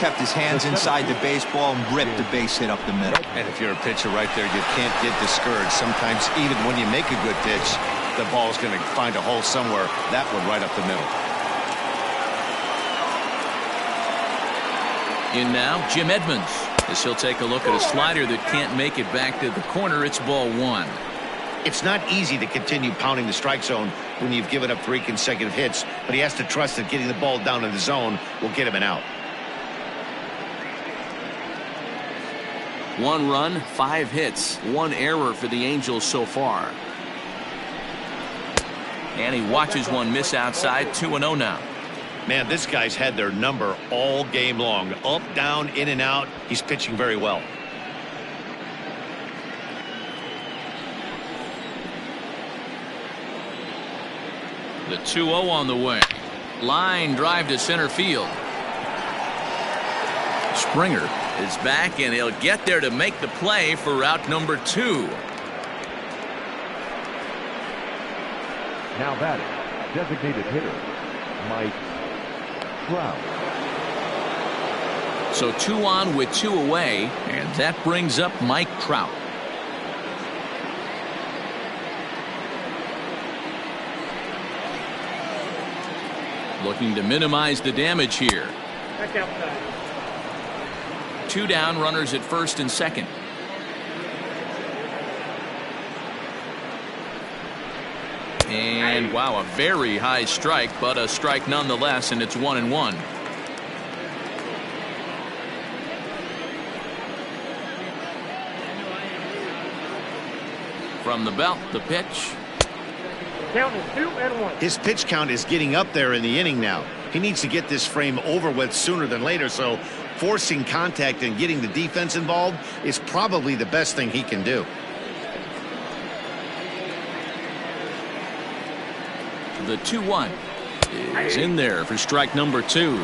kept his hands inside the baseball, and ripped the base hit up the middle. And if you're a pitcher right there, you can't get discouraged. Sometimes even when you make a good pitch, the ball's going to find a hole somewhere. That one right up the middle. In now, Jim Edmonds, as he'll take a look at a slider that can't make it back to the corner. It's ball one. It's not easy to continue pounding the strike zone when you've given up 3 consecutive hits, but he has to trust that getting the ball down in the zone will get him an out. 1 run, 5 hits, 1 error for the Angels so far. And he watches one miss outside. 2-0 now. Man, this guy's had their number all game long. Up, down, in and out. He's pitching very well. The 2-0 on the way. Line drive to center field. Springer is back, and he'll get there to make the play for out number 2. Now batting, designated hitter, Mike Trout. So 2 on with 2 away, and that brings up Mike Trout. Looking to minimize the damage here. Back outside. 2 down, runners at first and second. And wow, a very high strike, but a strike nonetheless, and it's 1-1. From the belt, the pitch. Count is 2-1. His pitch count is getting up there in the inning now. He needs to get this frame over with sooner than later, so forcing contact and getting the defense involved is probably the best thing he can do. The 2-1 is in there for strike number 2.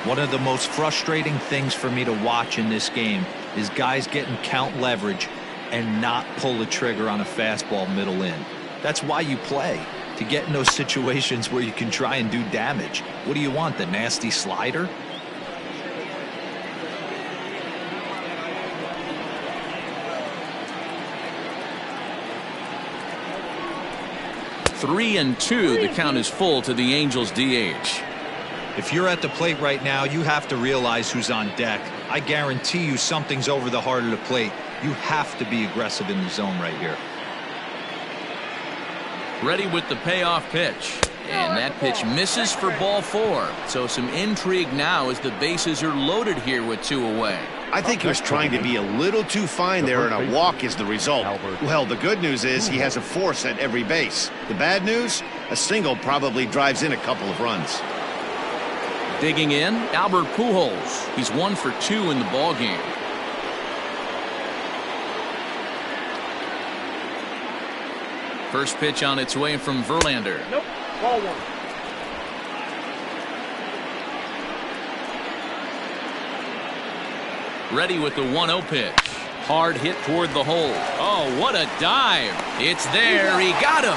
One of the most frustrating things for me to watch in this game is guys getting count leverage and not pull the trigger on a fastball middle in. That's why you play, to get in those situations where you can try and do damage. What do you want, the nasty slider? Three and 2. The count is full to the Angels DH. If you're at the plate right now, you have to realize who's on deck. I guarantee you something's over the heart of the plate. You have to be aggressive in the zone right here. Ready with the payoff pitch. And that pitch misses for ball 4. So some intrigue now as the bases are loaded here with 2 away. I think he was trying to be a little too fine there, and a walk is the result. Well, the good news is he has a force at every base. The bad news, a single probably drives in a couple of runs. Digging in, Albert Pujols. He's 1 for 2 in the ballgame. First pitch on its way from Verlander. Nope. Ball 1. Ready with the 1-0 pitch. Hard hit toward the hole. Oh, what a dive. It's there. He got him.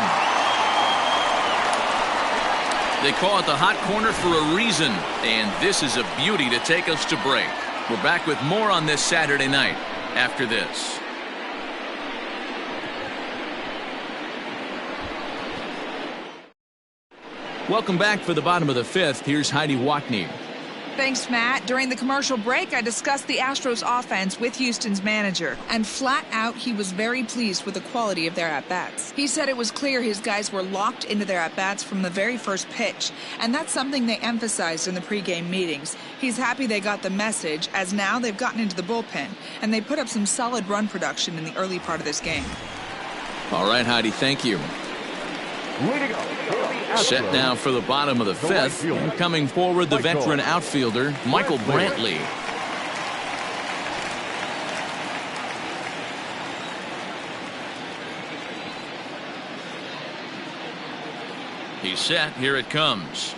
They call it the hot corner for a reason. And this is a beauty to take us to break. We're back with more on this Saturday night after this. Welcome back for the bottom of the 5th. Here's Heidi Watney. Thanks, Matt. During the commercial break, I discussed the Astros offense with Houston's manager, and flat out, he was very pleased with the quality of their at-bats. He said it was clear his guys were locked into their at-bats from the very first pitch, and that's something they emphasized in the pregame meetings. He's happy they got the message, as now they've gotten into the bullpen, and they put up some solid run production in the early part of this game. All right, Heidi, thank you. Way to go. Set now for the bottom of the 5th. And coming forward, the veteran outfielder, Michael Brantley. He's set. Here it comes.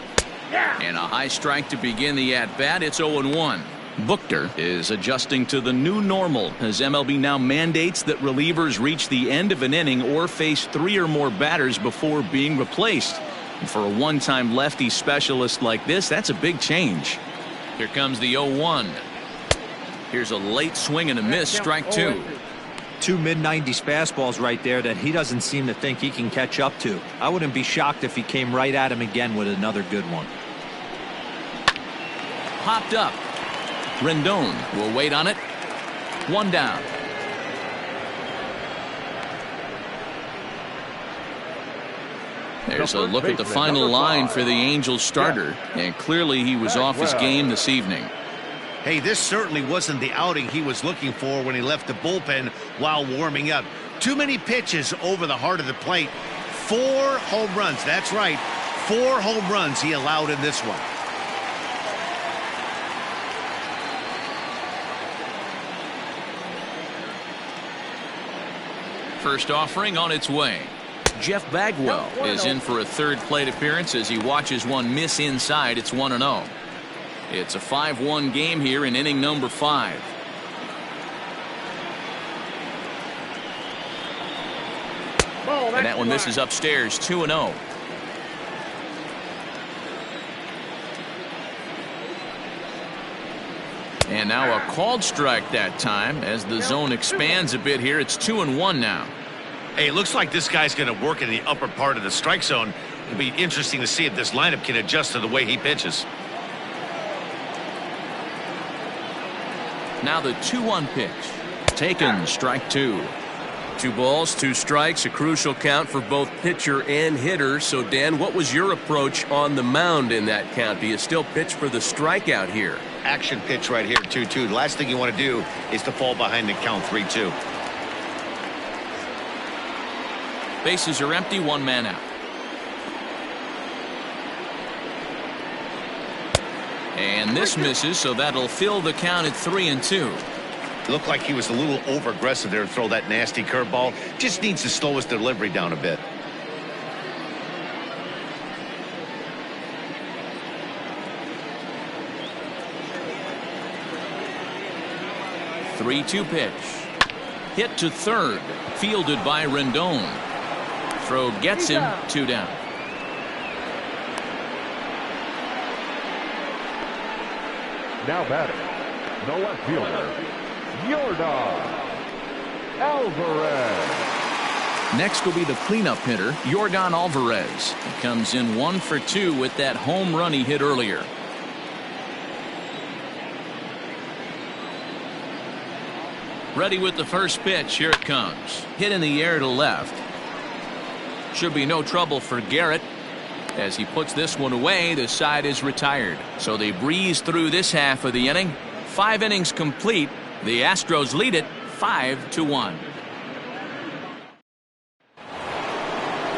And a high strike to begin the at-bat. It's 0-1. Buchter is adjusting to the new normal as MLB now mandates that relievers reach the end of an inning or face 3 or more batters before being replaced. And for a one-time lefty specialist like this, that's a big change. Here comes the 0-1. Here's a late swing and a miss, strike 2. 2 mid-90s fastballs right there that he doesn't seem to think he can catch up to. I wouldn't be shocked if he came right at him again with another good one. Popped up. Rendon will wait on it. One down. There's a look at the final line for the Angels starter, and clearly he was off his game this evening. Hey, this certainly wasn't the outing he was looking for when he left the bullpen while warming up. Too many pitches over the heart of the plate. 4 home runs. That's right. 4 home runs he allowed in this one. First offering on its way. Jeff Bagwell is in for a third plate appearance as he watches one miss inside. It's 1-0. It's a 5-1 game here in inning number 5. And that one misses upstairs. 2-0. And now a called strike that time as the zone expands a bit here. It's 2-1 now. Hey, it looks like this guy's going to work in the upper part of the strike zone. It'll be interesting to see if this lineup can adjust to the way he pitches. Now the 2-1 pitch. Taken, strike 2. 2 balls, 2 strikes, a crucial count for both pitcher and hitter. So, Dan, what was your approach on the mound in that count? Do you still pitch for the strikeout here? Action pitch right here, 2-2. The last thing you want to do is to fall behind and count 3-2. Bases are empty, 1 man out. And this misses, so that'll fill the count at 3-2. Looked like he was a little over aggressive there to throw that nasty curveball. Just needs to slow his delivery down a bit. Three-two pitch. Hit to third. Fielded by Rendon. Throw gets him. 2 down. Now batting, the left fielder, Yordan Alvarez. Next will be the cleanup hitter, Yordan Alvarez. He comes in 1 for 2 with that home run he hit earlier. Ready with the first pitch. Here it comes. Hit in the air to left. Should be no trouble for Garrett. As he puts this one away, the side is retired. So they breeze through this half of the inning. 5 innings complete. The Astros lead it 5-1.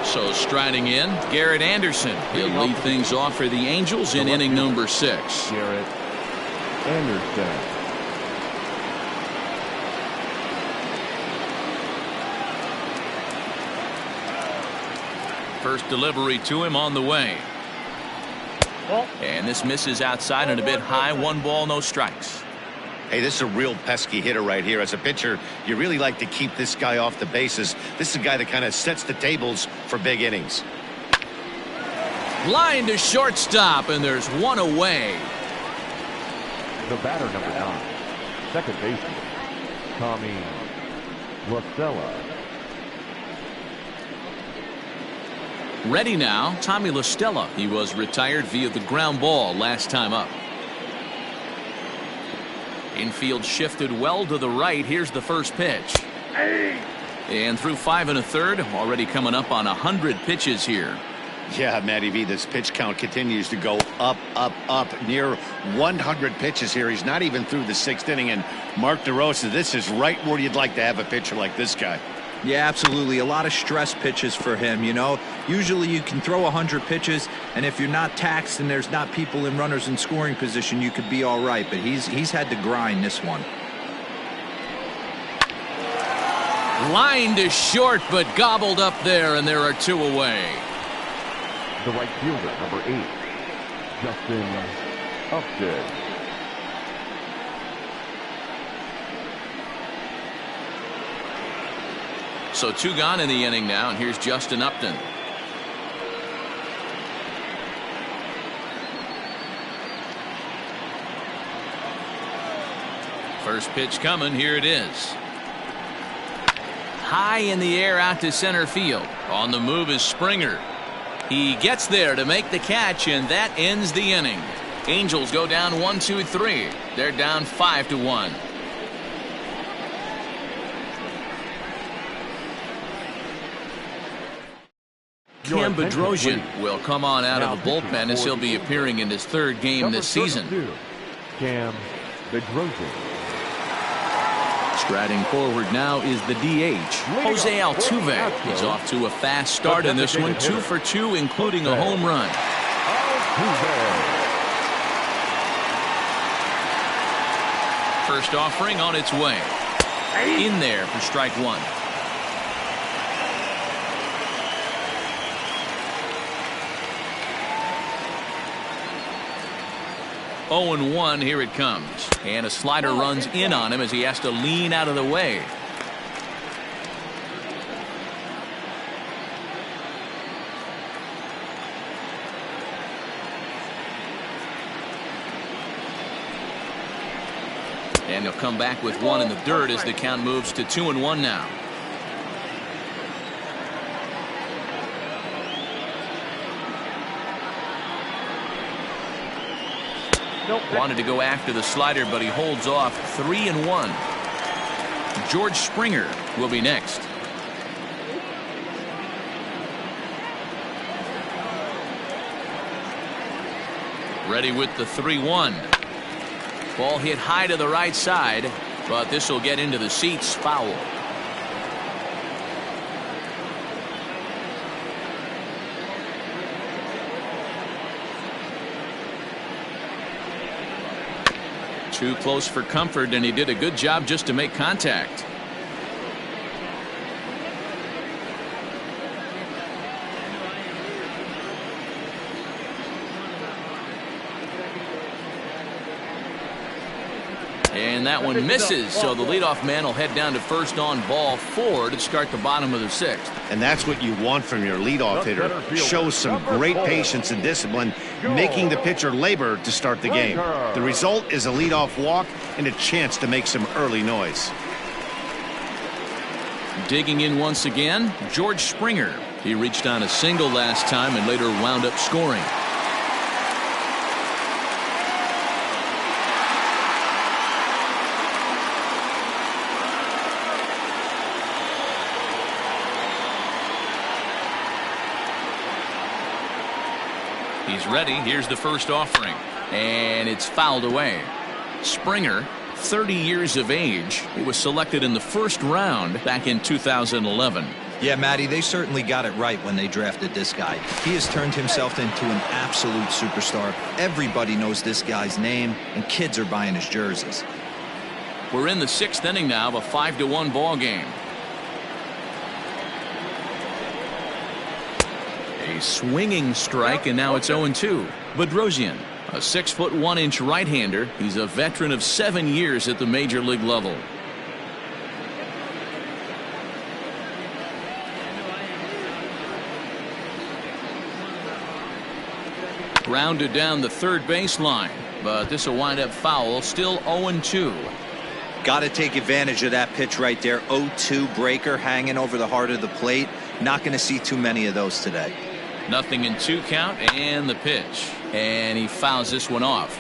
So striding in, Garrett Anderson. He'll lead things off for the Angels in inning number 6. Garrett Anderson. First delivery to him on the way. And this misses outside and a bit high. 1 ball, no strikes. Hey, this is a real pesky hitter right here. As a pitcher, you really like to keep this guy off the bases. This is a guy that kind of sets the tables for big innings. Line to shortstop, and there's 1 away. The batter, number 9, second baseman, Tommy LaStella. Ready now, Tommy LaStella. He was retired via the ground ball last time up. Infield shifted well to the right. Here's the first pitch. And through 5 1/3, already coming up on 100 pitches here. Yeah, Matty V, this pitch count continues to go up, up, up. Near 100 pitches here. He's not even through the 6th inning. And Mark DeRosa, this is right where you'd like to have a pitcher like this guy. Yeah, absolutely. A lot of stress pitches for him, you know. Usually you can throw 100 pitches, and if you're not taxed and there's not people in runners in scoring position, you could be all right. But he's had to grind this one. Line to short, but gobbled up there, and there are 2 away. The right fielder, number 8, Justin Upton. So 2 gone in the inning now, and here's Justin Upton. First pitch coming. Here it is. High in the air out to center field. On the move is Springer. He gets there to make the catch, and that ends the inning. Angels go down 1-2-3. They're down 5-1. Cam Bedrosian will come on out of the bullpen as he'll be appearing in his third game this season. Cam Bedrosian. Striding forward now is the DH, Jose Altuve. He's off to a fast start in this one, 2 for 2, including a home run. First offering on its way. In there for strike one. Oh and 1, here it comes. And a slider runs in on him as he has to lean out of the way. And he'll come back with one in the dirt as the count moves to 2-1 now. Wanted to go after the slider, but he holds off. 3-1. George Springer will be next. Ready with the 3-1. Ball hit high to the right side, but this will get into the seats. Foul. Too close for comfort, and he did a good job just to make contact. And that one misses, so the leadoff man will head down to first on ball 4 to start the bottom of the 6th. And that's what you want from your leadoff hitter. Shows some great patience and discipline, making the pitcher labor to start the game. The result is a leadoff walk and a chance to make some early noise. Digging in once again, George Springer. He reached on a single last time and later wound up scoring. He's ready. Here's the first offering. And it's fouled away. Springer, 30 years of age. He was selected in the first round back in 2011. Yeah, Matty, they certainly got it right when they drafted this guy. He has turned himself into an absolute superstar. Everybody knows this guy's name, and kids are buying his jerseys. We're in the 6th inning now of a 5-1 ball game. A swinging strike, and now it's 0-2. Bedrosian, a 6'1" right-hander. He's a veteran of 7 years at the major league level. Grounded down the third baseline, but this will wind up foul. Still 0-2. Got to take advantage of that pitch right there. 0-2 breaker hanging over the heart of the plate. Not going to see too many of those today. Nothing in 2 count, and the pitch. And he fouls this one off.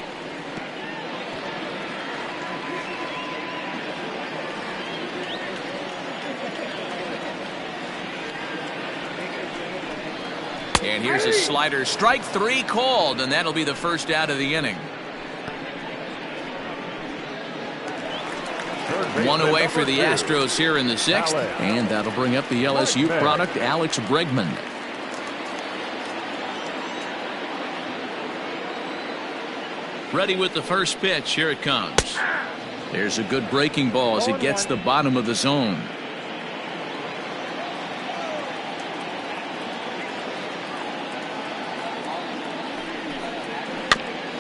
And here's a slider. Strike 3 called, and that'll be the first out of the inning. One away for the Astros here in the 6th, and that'll bring up the LSU product, Alex Bregman. Ready with the first pitch. Here it comes. There's a good breaking ball as it gets the bottom of the zone.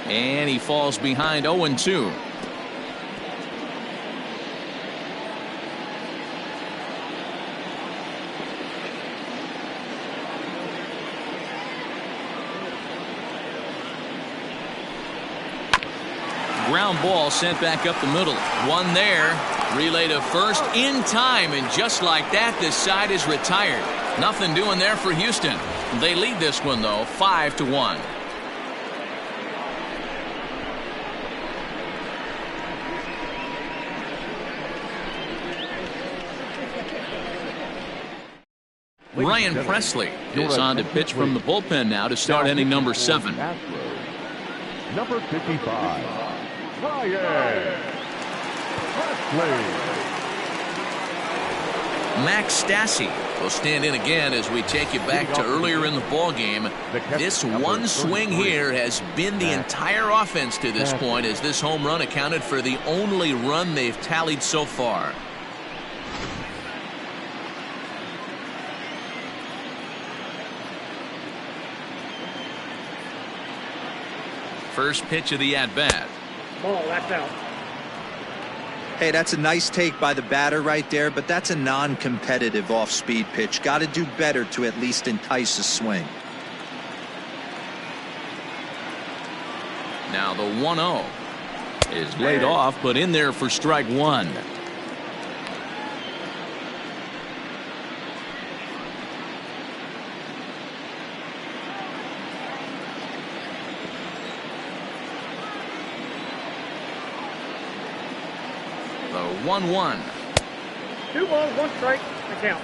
And he falls behind. 0-2. Ground ball sent back up the middle. One there. Relay to first in time, and just like that, this side is retired. Nothing doing there for Houston. They lead this one, though, 5-1. Ryan Presley is on to pitch from the bullpen now to start inning number 7. Astros, number 55, Ryan Presley. Max Stassi will stand in again as we take you back to earlier in the ball game. This one swing here has been the entire offense to this point, as this home run accounted for the only run they've tallied so far. First pitch of the at-bat. Ball, that's out. Hey, that's a nice take by the batter right there, but that's a non-competitive off-speed pitch. Got to do better to at least entice a swing. Now the 1-0 is laid off, but in there for strike 1. The 1-1. 2 balls, 1 strike, the count.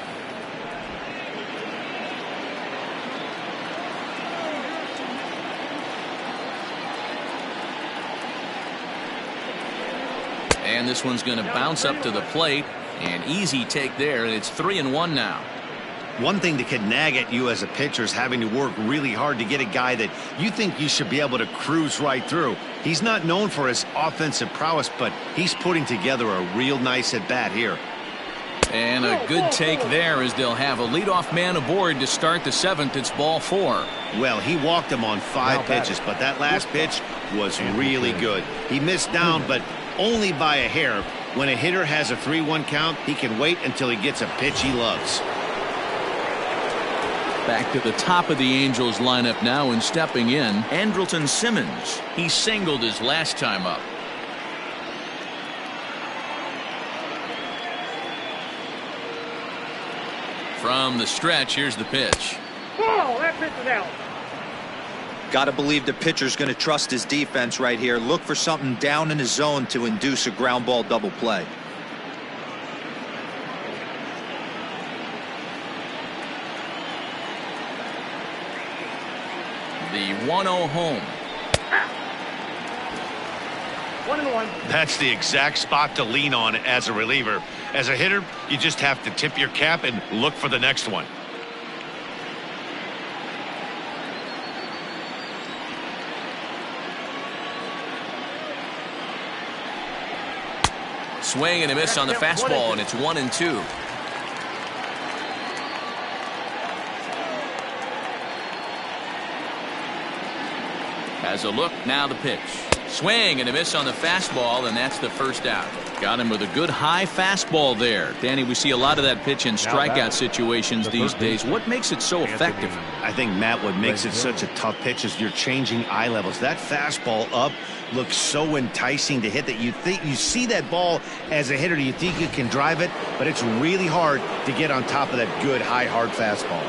And this one's going to bounce up to the plate. An easy take there, and it's 3-1 now. One thing that could nag at you as a pitcher is having to work really hard to get a guy that you think you should be able to cruise right through. He's not known for his offensive prowess, but he's putting together a real nice at-bat here. And a good take there, as they'll have a leadoff man aboard to start the 7th. It's ball 4. Well, he walked him on 5 pitches, but that last pitch was really good. He missed down, but only by a hair. When a hitter has a 3-1 count, he can wait until he gets a pitch he loves. Back to the top of the Angels lineup now, and stepping in, Andrelton Simmons. He singled his last time up. From the stretch, here's the pitch. Ball, that pitch is out. Got to believe the pitcher's going to trust his defense right here. Look for something down in his zone to induce a ground ball double play. The 1-0 home. 1-1. That's the exact spot to lean on as a reliever. As a hitter, you just have to tip your cap and look for the next one. Swing and a miss on the fastball, and it's 1-2. Has a look, now the pitch. Swing and a miss on the fastball, and that's the first out. Got him with a good high fastball there. Danny, we see a lot of that pitch in strikeout situations these days. What makes it so effective? I think, Matt, what makes it such a tough pitch is you're changing eye levels. That fastball up looks so enticing to hit that you think you see that ball as a hitter, you think you can drive it, but it's really hard to get on top of that good high hard fastball.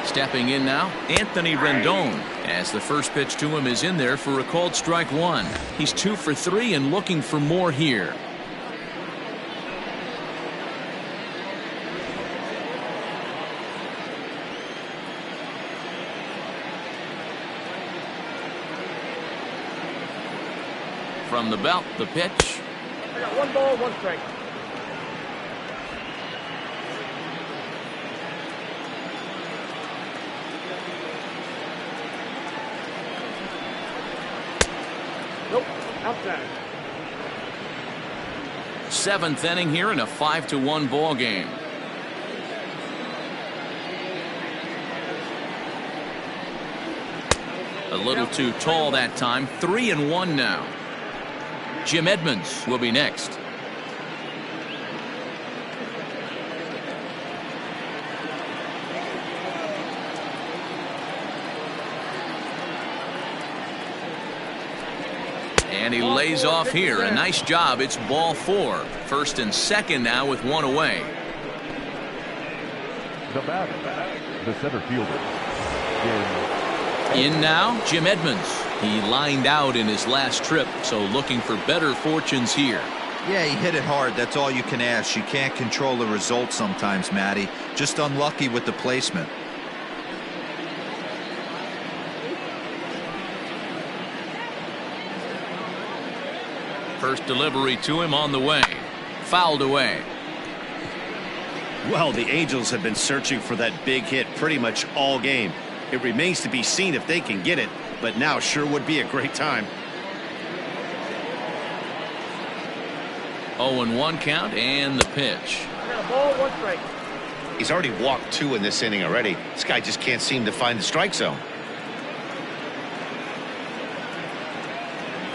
Stepping in now, Anthony Rendon, as the first pitch to him is in there for a called strike 1. He's 2 for 3 and looking for more here. From the belt, the pitch. I got 1 ball, 1 strike. Nope, outside. 7th inning here in a 5-1 ball game. A little too tall that time. 3-1 now. Jim Edmonds will be next. And he lays off here. A nice job. It's ball 4. First and second now with 1 away. The batter, the center fielder. In now, Jim Edmonds. He lined out in his last trip, so looking for better fortunes here. Yeah, he hit it hard. That's all you can ask. You can't control the result sometimes, Matty. Just unlucky with the placement. First delivery to him on the way. Fouled away. Well, the Angels have been searching for that big hit pretty much all game. It remains to be seen if they can get it, but now sure would be a great time. 0-1 count and the pitch. Got a ball, 1 strike. He's already walked 2 in this inning already. This guy just can't seem to find the strike zone.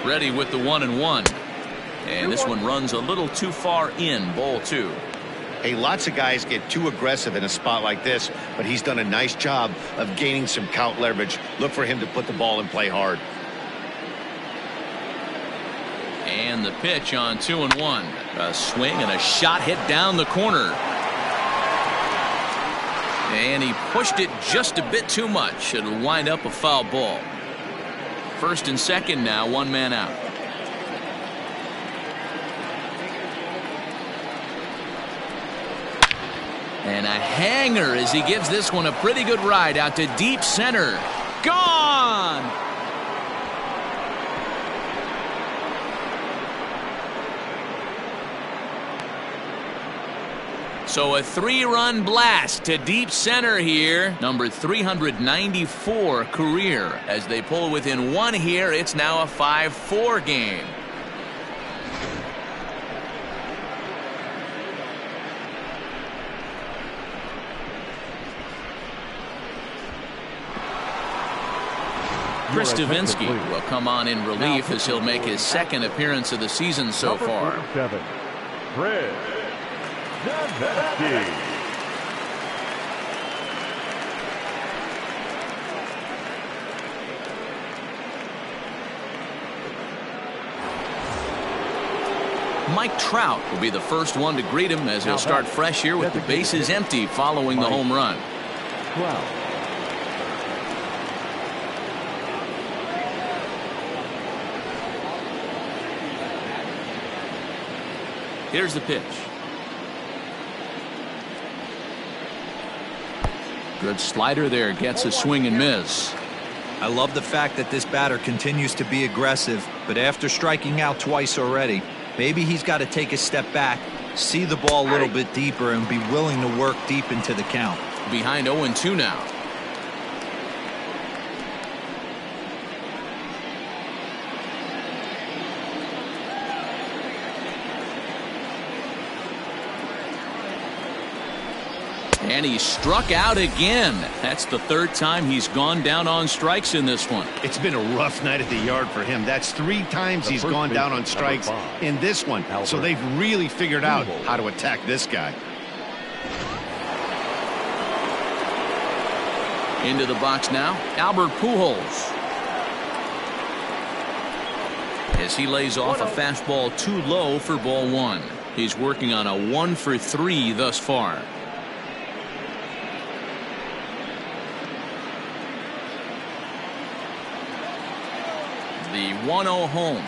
Ready with the 1-1. And this one runs a little too far in. Ball 2. Hey, lots of guys get too aggressive in a spot like this, but he's done a nice job of gaining some count leverage. Look for him to put the ball in play hard. And the pitch on 2-1. A swing and a shot hit down the corner. And he pushed it just a bit too much. It'll wind up a foul ball. First and second now, 1 man out. And a hanger as he gives this one a pretty good ride out to deep center. Gone! So a 3-run blast to deep center here. Number 394 career. As they pull within 1 here, it's now a 5-4 game. Chris Stavinsky will come on in relief as he'll make his 2nd appearance of the season so far. Chris Stavinsky. Mike Trout will be the first one to greet him as he'll start fresh here with the bases empty following the home run. Here's the pitch. Good slider there, gets a swing and miss. I love the fact that this batter continues to be aggressive, but after striking out twice already, maybe he's got to take a step back, see the ball a little bit deeper, and be willing to work deep into the count. Behind 0-2 now. And he struck out again. That's the 3rd time he's gone down on strikes in this one. It's been a rough night at the yard for him. That's 3 times he's gone down on strikes in this one. So they've really figured out how to attack this guy. Into the box now, Albert Pujols. As he lays off a fastball too low for ball 1. He's working on a 1 for 3 thus far. The 1-0 home.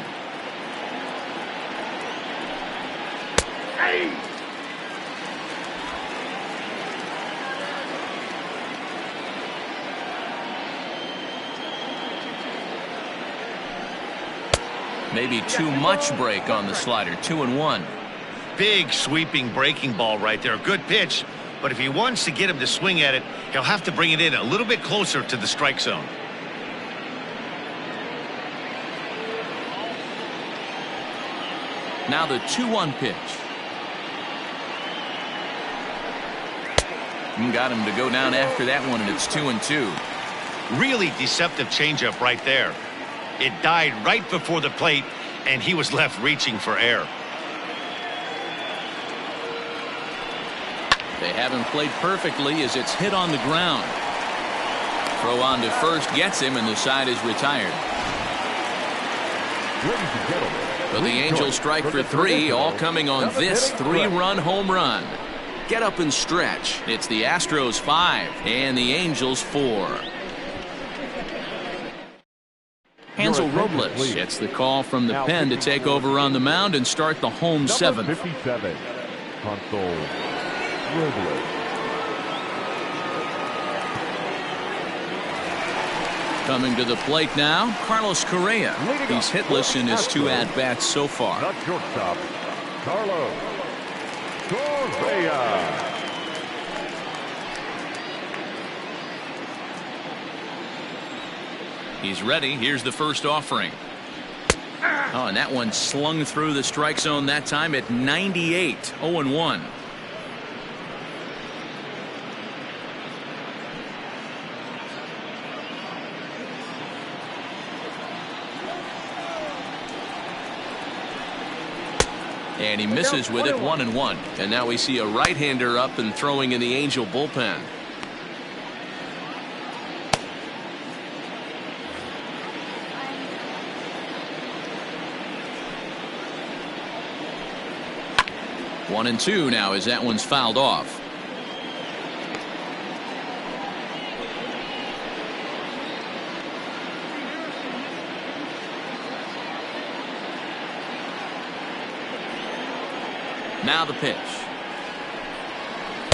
Maybe too much break on the slider. 2-1. Big sweeping breaking ball right there. Good pitch. But if he wants to get him to swing at it, he'll have to bring it in a little bit closer to the strike zone. Now the 2-1 pitch. Got him to go down after that one, and it's 2-2. Really deceptive changeup right there. It died right before the plate, and he was left reaching for air. They haven't played perfectly as it's hit on the ground. Throw on to first gets him, and the side is retired. Ladies and gentlemen, So the Angels strike for 3, all coming on this 3-run home run. Get up and stretch. It's the Astros 5 and the Angels 4. Hansel Robles gets the call from the pen to take over on the mound and start the home seventh. 57, Hansel Robles. Coming to the plate now, Carlos Correa. He's hitless in his 2 at-bats so far. The shortstop, Carlos Correa. He's ready. Here's the first offering. Oh, and that one slung through the strike zone that time at 98. 0-1. And he misses with it. 1-1. And now we see a right-hander up and throwing in the Angel bullpen. One and two now as that one's fouled off. Now the pitch.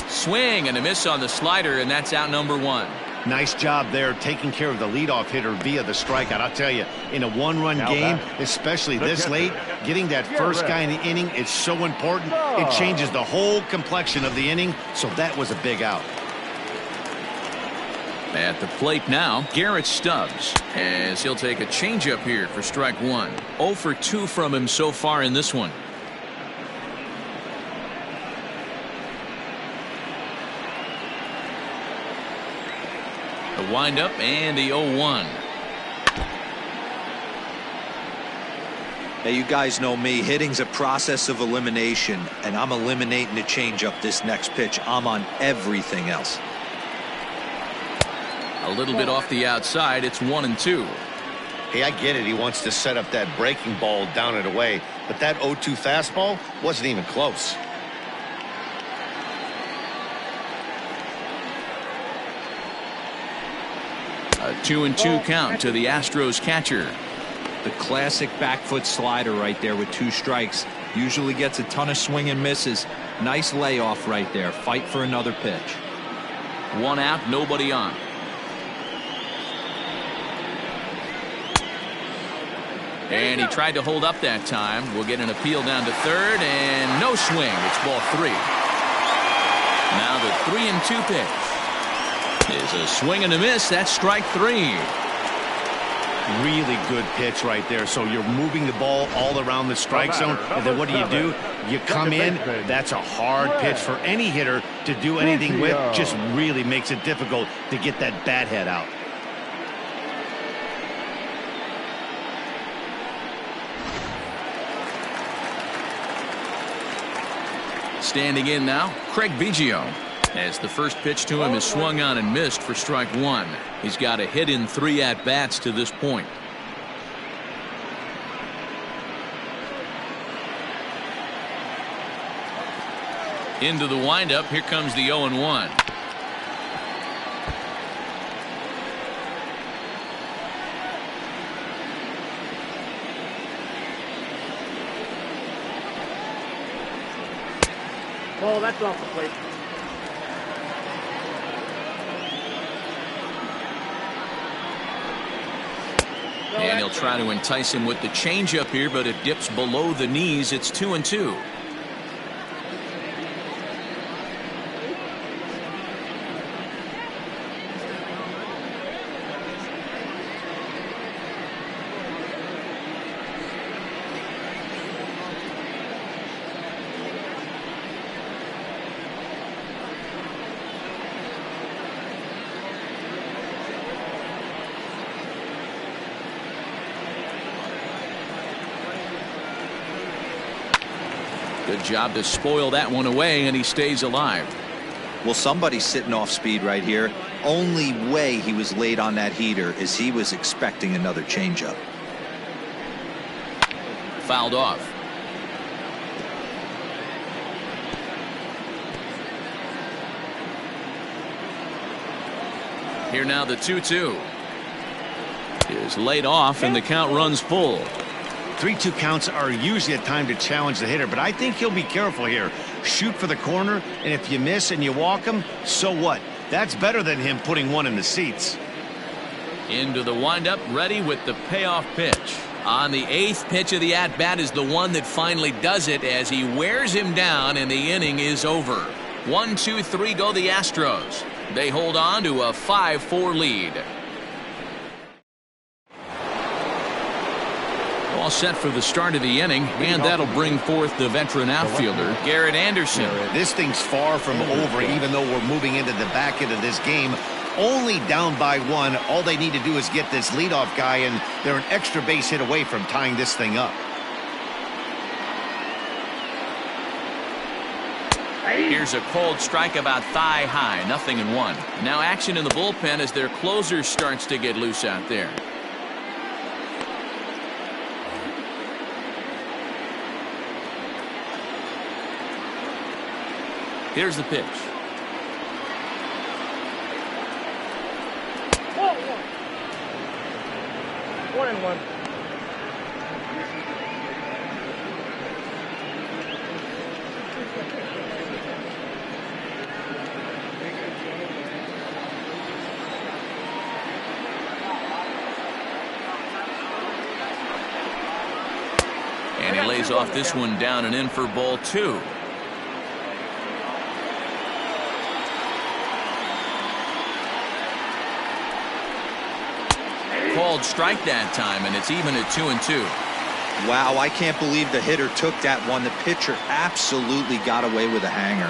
Swing and a miss on the slider, and that's out number 1. Nice job there taking care of the leadoff hitter via the strikeout. I'll tell you, in a one-run game, especially this late, getting that first guy in the inning is so important. It changes the whole complexion of the inning, so that was a big out. At the plate now, Garrett Stubbs, as he'll take a changeup here for strike 1. 0 for 2 from him so far in this one. The windup and the 0-1. Hey, you guys know me. Hitting's a process of elimination, and I'm eliminating the changeup this next pitch. I'm on everything else. A little bit off the outside. It's 1-2. Hey, I get it. He wants to set up that breaking ball down and away, but that 0-2 fastball wasn't even close. A 2-2 count to the Astros catcher. The classic back foot slider right there with 2 strikes. Usually gets a ton of swing and misses. Nice layoff right there. Fight for another pitch. 1 out, nobody on. And he tried to hold up that time. We'll get an appeal down to third, and no swing. It's ball 3. Now the 3-2 pitch is a swing and a miss. That's strike 3. Really good pitch right there. So you're moving the ball all around the strike zone, and then what do? You come in. That's a hard pitch for any hitter to do anything with. Just really makes it difficult to get that bat head out. Standing in now, Craig Biggio, as the first pitch to him is swung on and missed for strike 1. He's got a hit in 3 at-bats to this point. Into the windup. Here comes the 0-1. Oh, that's off the plate. And he'll try to entice him with the changeup here, but it dips below the knees. It's 2-2. Good job to spoil that one away, and he stays alive. Well, somebody's sitting off speed right here. Only way he was late on that heater is he was expecting another changeup. Fouled off. Here now the 2-2. is laid off and the count runs full. 3-2 counts are usually a time to challenge the hitter, but I think he'll be careful here. Shoot for the corner, and if you miss and you walk him, so what? That's better than him putting one in the seats. Into the windup, ready with the payoff pitch. On the 8th pitch of the at-bat is the one that finally does it as he wears him down and the inning is over. 1-2-3 go the Astros. They hold on to a 5-4 lead. All set for the start of the inning, and that'll bring forth the veteran outfielder, Garrett Anderson. This thing's far from over, even though we're moving into the back end of this game. Only down by 1. All they need to do is get this leadoff guy, and they're an extra base hit away from tying this thing up. Here's a cold strike about thigh high, 0-1. Now action in the bullpen as their closer starts to get loose out there. Here's the pitch. 1-1. And he lays off this one down and in for ball 2. Called strike that time, and it's even at 2-2. Wow, I can't believe the hitter took that one. The pitcher absolutely got away with a hanger.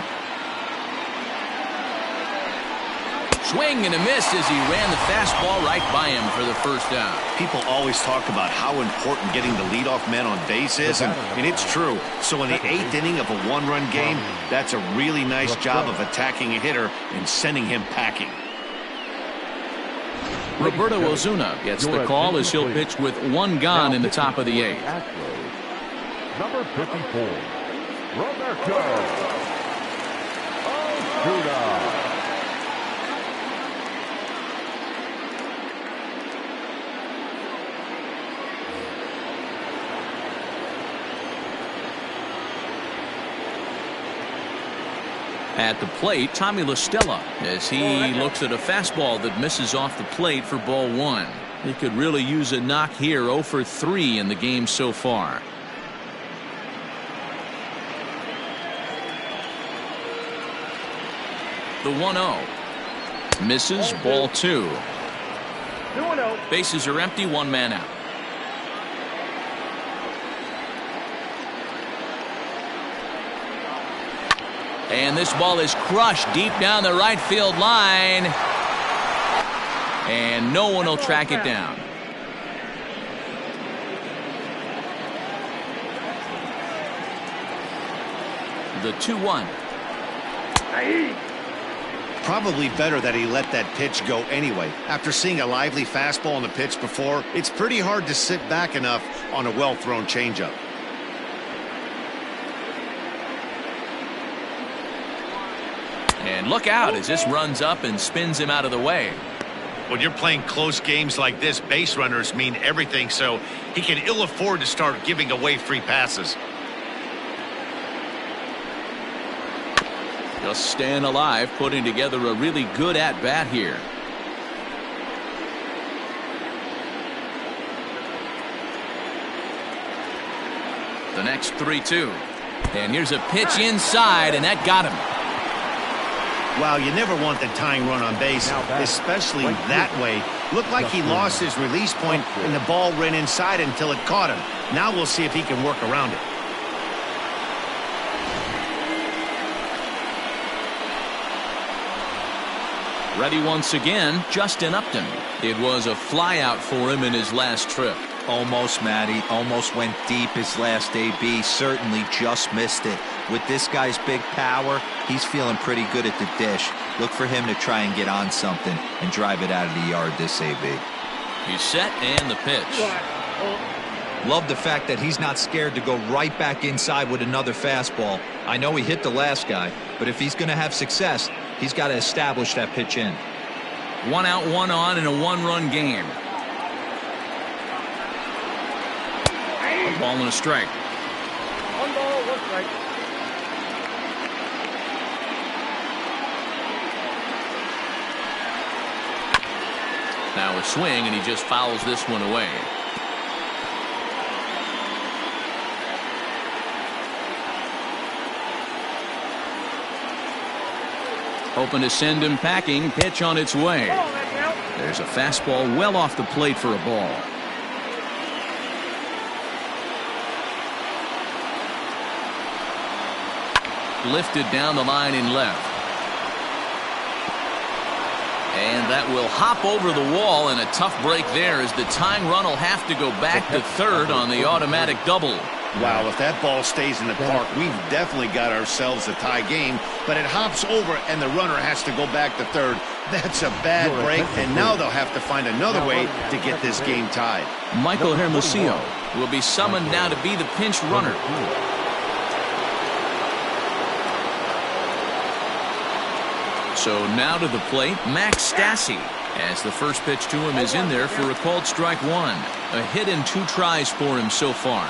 Swing and a miss as he ran the fastball right by him for the first out. People always talk about how important getting the leadoff man on base is, and it's true. So in the 8th inning of a 1-run game, that's a really nice job of attacking a hitter and sending him packing. Roberto Ozuna gets the call as he'll pitch with 1 gone in the top of the 8th. Number 54, Roberto Ozuna. At the plate, Tommy La Stella, as he looks at a fastball that misses off the plate for ball 1. He could really use a knock here. 0 for 3 in the game so far. The 1-0. Misses, ball 2. 2-0. Bases are empty, 1 man out. And this ball is crushed deep down the right field line. And no one will track it down. The 2-1. Probably better that he let that pitch go anyway. After seeing a lively fastball on the pitch before, it's pretty hard to sit back enough on a well-thrown changeup. And look out as this runs up and spins him out of the way. When you're playing close games like this, base runners mean everything, so he can ill afford to start giving away free passes. Just staying alive, putting together a really good at-bat here. The next 3-2. And here's a pitch inside, and that got him. Wow, you never want the tying run on base, especially that way. Looked like he lost his release point, and the ball ran inside until it caught him. Now we'll see if he can work around it. Ready once again, Justin Upton. It was a flyout for him in his last trip. Almost, Matty. Almost went deep his last AB. Certainly just missed it. With this guy's big power, he's feeling pretty good at the dish. Look for him to try and get on something and drive it out of the yard this AB. He's set and the pitch. Love the fact that he's not scared to go right back inside with another fastball. I know he hit the last guy, but if he's going to have success, he's got to establish that pitch in. 1 out, 1 on in a 1-run game. Ball and a strike. 1 ball, 1 strike. Now a swing, and he just fouls this one away. Hoping to send him packing. Pitch on its way. There's a fastball well off the plate for a ball. Lifted down the line in left. And that will hop over the wall, and a tough break there as the tying run will have to go back to third on the automatic double. Wow, if that ball stays in the park, we've definitely got ourselves a tie game, but it hops over and the runner has to go back to third. That's a bad break, and now they'll have to find another way to get this game tied. Michael Hermosillo will be summoned now to be the pinch runner. So now to the plate, Max Stassi, as the first pitch to him is in there for a called strike one. A hit in 2 tries for him so far.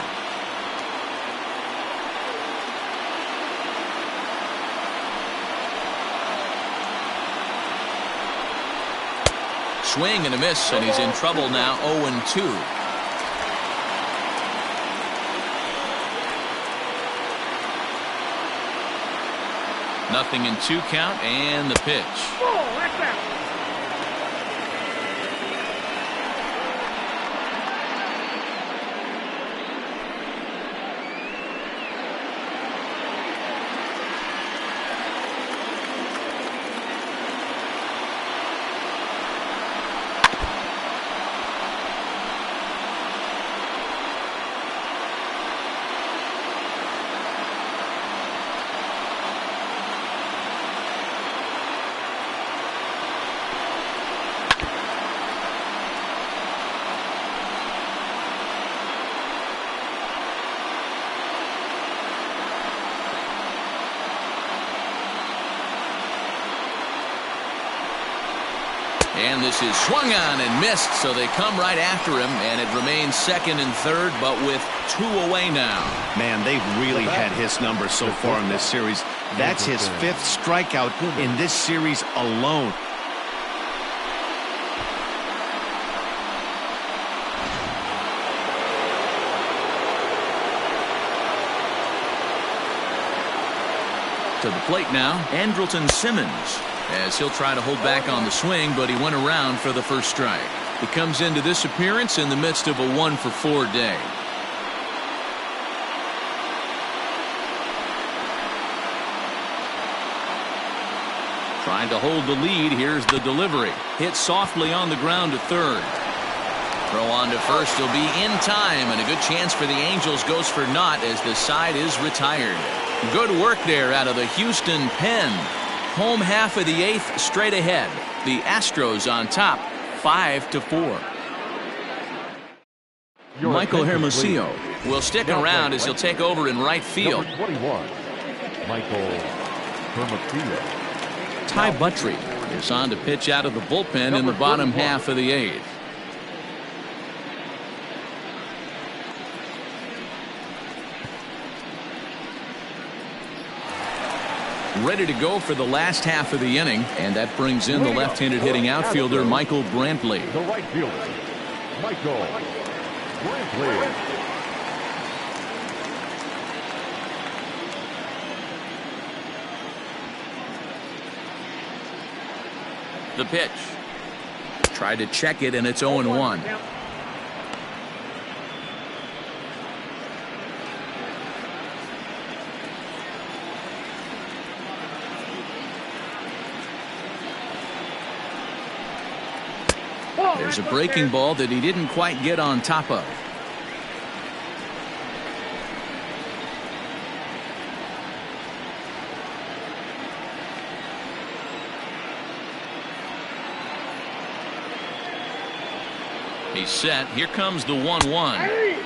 Swing and a miss, and he's in trouble now, 0-2. Nothing in 2 count, and the pitch. Oh, that's out. And this is swung on and missed, so they come right after him, and it remains second and third, but with 2 away now. Man, they've really had his number so far in this series. That's his 5th strikeout in this series alone. To the plate now, Andrelton Simmons, as he'll try to hold back on the swing, but he went around for the first strike. He comes into this appearance in the midst of a 1-for-4 day. Trying to hold the lead. Here's the delivery. Hit softly on the ground to third. Throw on to first. He'll be in time, and a good chance for the Angels goes for naught as the side is retired. Good work there out of the Houston pen. Home half of the 8th straight ahead. The Astros on top, 5-4. Michael Hermosillo will stick around as he'll take over in right field. Number 21, Michael Hermosillo. Ty Buttrey is on to pitch out of the bullpen in the bottom half of the 8th. Ready to go for the last half of the inning, and that brings in the left-handed hitting outfielder Michael Brantley. The right fielder, Michael Brantley. The pitch. Tried to check it, and it's 0-1. There's a breaking ball that he didn't quite get on top of. He's set. Here comes the 1-1.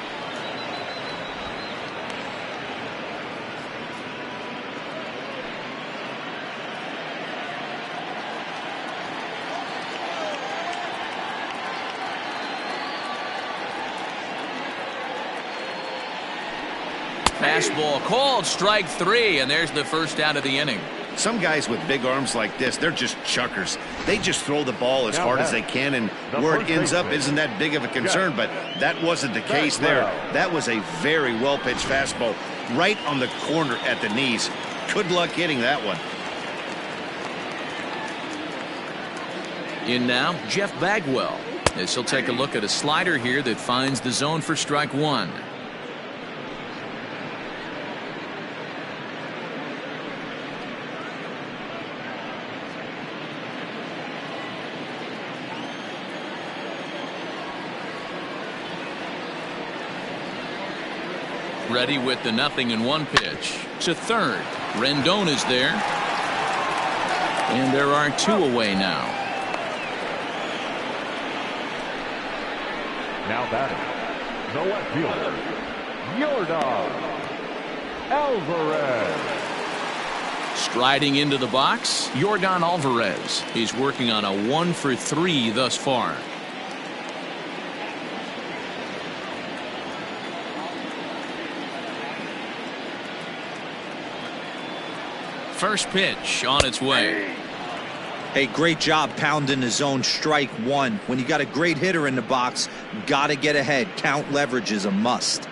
Fastball called strike 3, and there's the first out of the inning. Some guys with big arms like this, they're just chuckers. They just throw the ball as hard as they can, and where it ends up isn't that big of a concern, but that wasn't the case there. That was a very well-pitched fastball right on the corner at the knees. Good luck hitting that one. In now, Jeff Bagwell, as he'll take a look at a slider here that finds the zone for strike 1. Ready with the 0-1 pitch. To third. Rendon is there. And there are 2 away now. Now batting, the left fielder, Yordan Alvarez. Striding into the box, Yordan Alvarez. He's working on a 1-for-3 thus far. First pitch on its way. Hey, great job pounding the zone. Strike 1. When you got a great hitter in the box, got to get ahead. Count leverage is a must.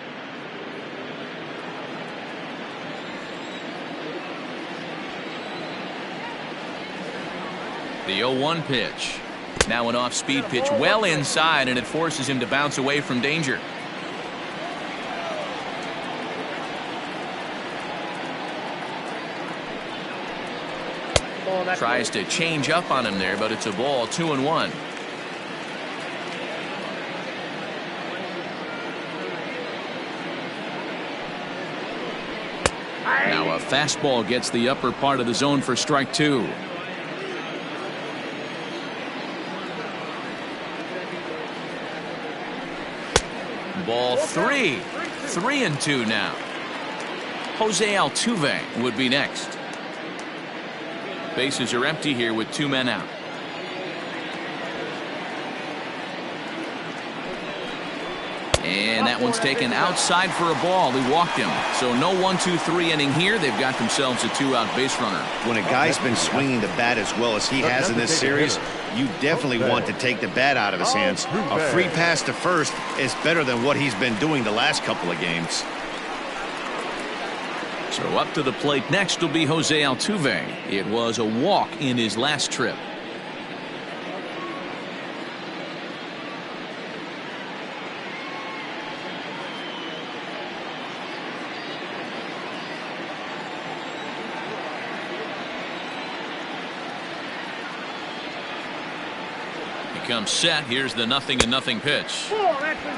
The 0-1 pitch. Now an off-speed pitch well inside, and it forces him to bounce away from danger. Tries to change up on him there, but it's a ball. 2-1. Now a fastball gets the upper part of the zone for strike 2. Ball 3. 3-2 now. Jose Altuve would be next. Bases are empty here with 2 men out. And that one's taken outside for a ball. He walked him. So no 1-2-3 inning here. They've got themselves a 2-out base runner. When a guy's been swinging the bat as well as he has in this series, you definitely want to take the bat out of his hands. A free pass to first is better than what he's been doing the last couple of games. So up to the plate next will be Jose Altuve. It was a walk in his last trip. He comes set. Here's the 0-0 pitch.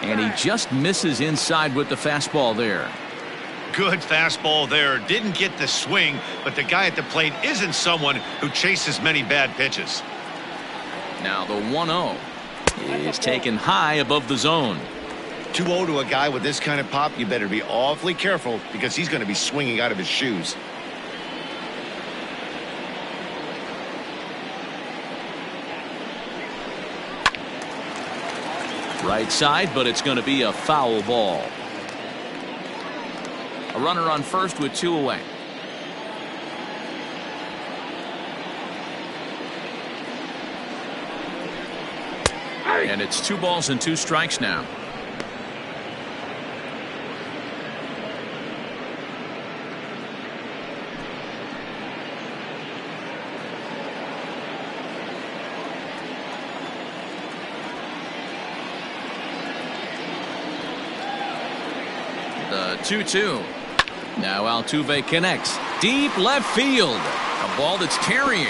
And he just misses inside with the fastball there. Good fastball there. Didn't get the swing, but the guy at the plate isn't someone who chases many bad pitches. Now the 1-0 is taken high above the zone. 2-0 to a guy with this kind of pop, you better be awfully careful because he's going to be swinging out of his shoes. Right side, but it's going to be a foul ball. A runner on first with 2 away. And it's 2 balls and 2 strikes now. The 2-2. Now Altuve connects. Deep left field. A ball that's carrying.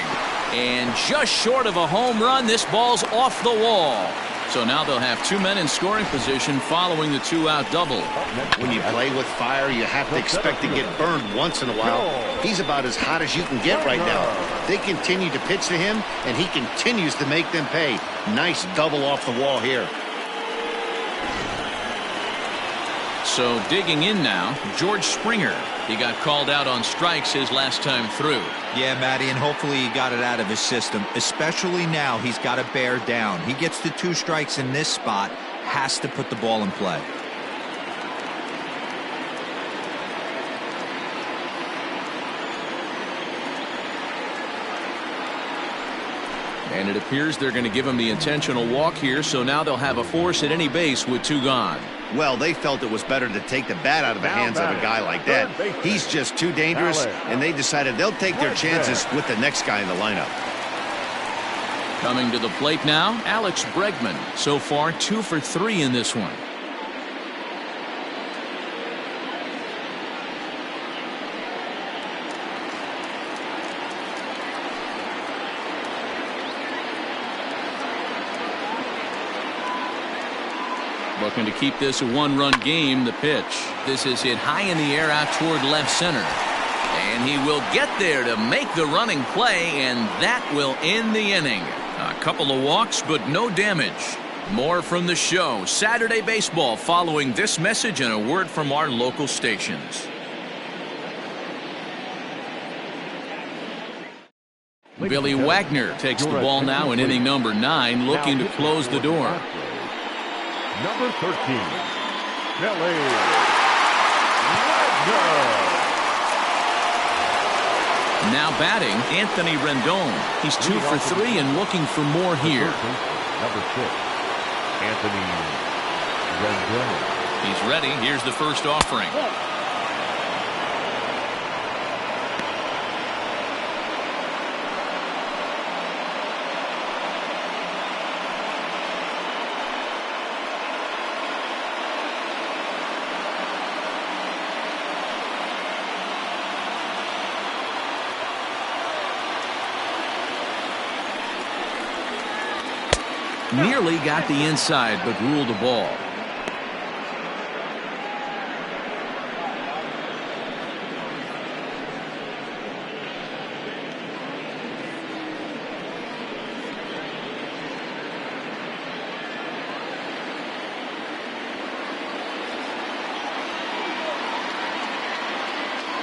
And just short of a home run, this ball's off the wall. So now they'll have 2 men in scoring position following the 2-out double. When you play with fire, you have to expect to get burned once in a while. He's about as hot as you can get right now. They continue to pitch to him, and he continues to make them pay. Nice double off the wall here. So digging in now, George Springer. He got called out on strikes his last time through. Yeah, Matty, and hopefully he got it out of his system. Especially now, he's got to bear down. He gets the 2 strikes in this spot, has to put the ball in play. And it appears they're going to give him the intentional walk here, so now they'll have a force at any base with 2 gone. Well, they felt it was better to take the bat out of the hands of a guy like that. He's just too dangerous, and they decided they'll take their chances with the next guy in the lineup. Coming to the plate now, Alex Bregman. So far, 2 for 3 in this one. Looking to keep this a 1-run game. The pitch. This is hit high in the air out toward left center. And he will get there to make the running play, and that will end the inning. A couple of walks, but no damage. More from the show. Saturday Baseball following this message and a word from our local stations. Billy Wagner takes the ball now in inning number 9, looking to close the door. Number 13, Billy Wagner. Now batting, Anthony Rendon. He's 2 for 3 and looking for more here. Number 6, Anthony Rendon. He's ready. Here's the first offering. Nearly got the inside, but ruled the ball.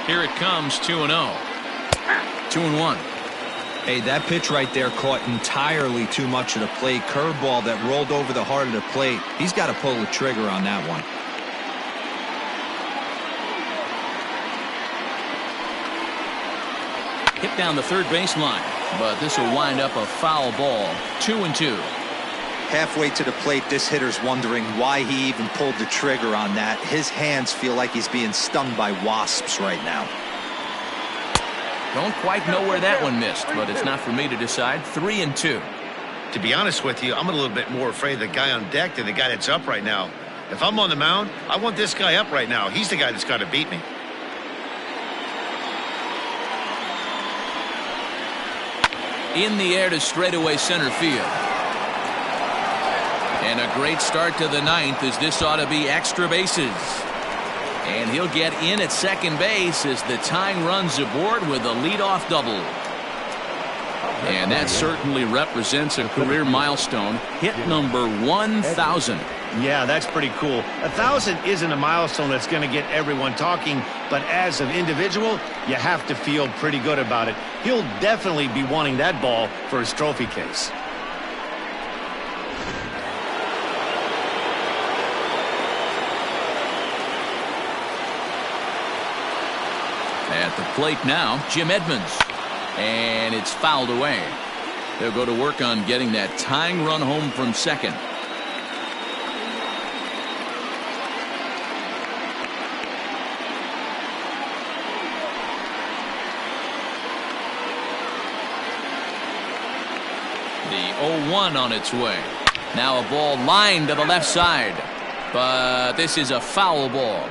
Here it comes, 2-0. 2-1. Hey, that pitch right there caught entirely too much of the plate. Curveball that rolled over the heart of the plate. He's got to pull the trigger on that one. Hit down the third baseline, but this will wind up a foul ball. 2-2. Halfway to the plate, this hitter's wondering why he even pulled the trigger on that. His hands feel like he's being stung by wasps right now. Don't quite know where that one missed, but it's not for me to decide. 3-2. To be honest with you, I'm a little bit more afraid of the guy on deck than the guy that's up right now. If I'm on the mound, I want this guy up right now. He's the guy that's got to beat me. In the air to straightaway center field. And a great start to the 9th, as this ought to be extra bases. And he'll get in at second base as the tying runs aboard with a leadoff double. And that certainly represents a career milestone. Hit number 1,000. Yeah, that's pretty cool. 1,000 isn't a milestone that's going to get everyone talking, but as an individual, you have to feel pretty good about it. He'll definitely be wanting that ball for his trophy case. At the plate now, Jim Edmonds. And it's fouled away. They'll go to work on getting that tying run home from second. The 0-1 on its way. Now a ball lined to the left side. But this is a foul ball.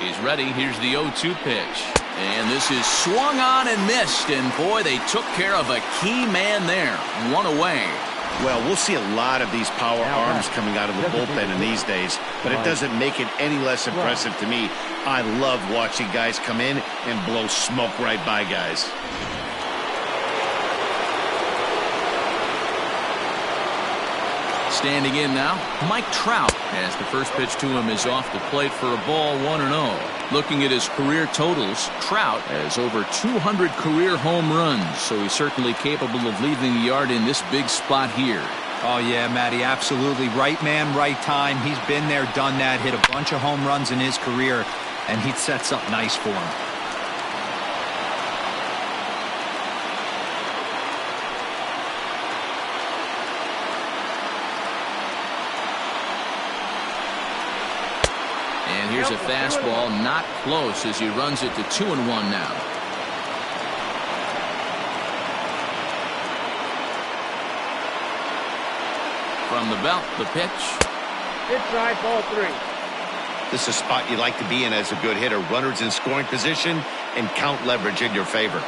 He's ready. Here's the 0-2 pitch. And this is swung on and missed. And boy, they took care of a key man there. One away. Well, we'll see a lot of these power arms coming out of the bullpen in these days, but it doesn't make it any less impressive to me. I love watching guys come in and blow smoke right by guys. Standing in now, Mike Trout, as the first pitch to him is off the plate for a ball. 1-0. Looking at his career totals, Trout has over 200 career home runs, so he's certainly capable of leaving the yard in this big spot here. Oh, yeah, Matty, absolutely. Right man, right time. He's been there, done that, hit a bunch of home runs in his career. and he sets up nice for him. And here's a fastball, not close, as he runs it to 2-1 now. From the belt, the pitch. Inside, ball 3. This is a spot you like to be in as a good hitter. Runners in scoring position and count leverage in your favor.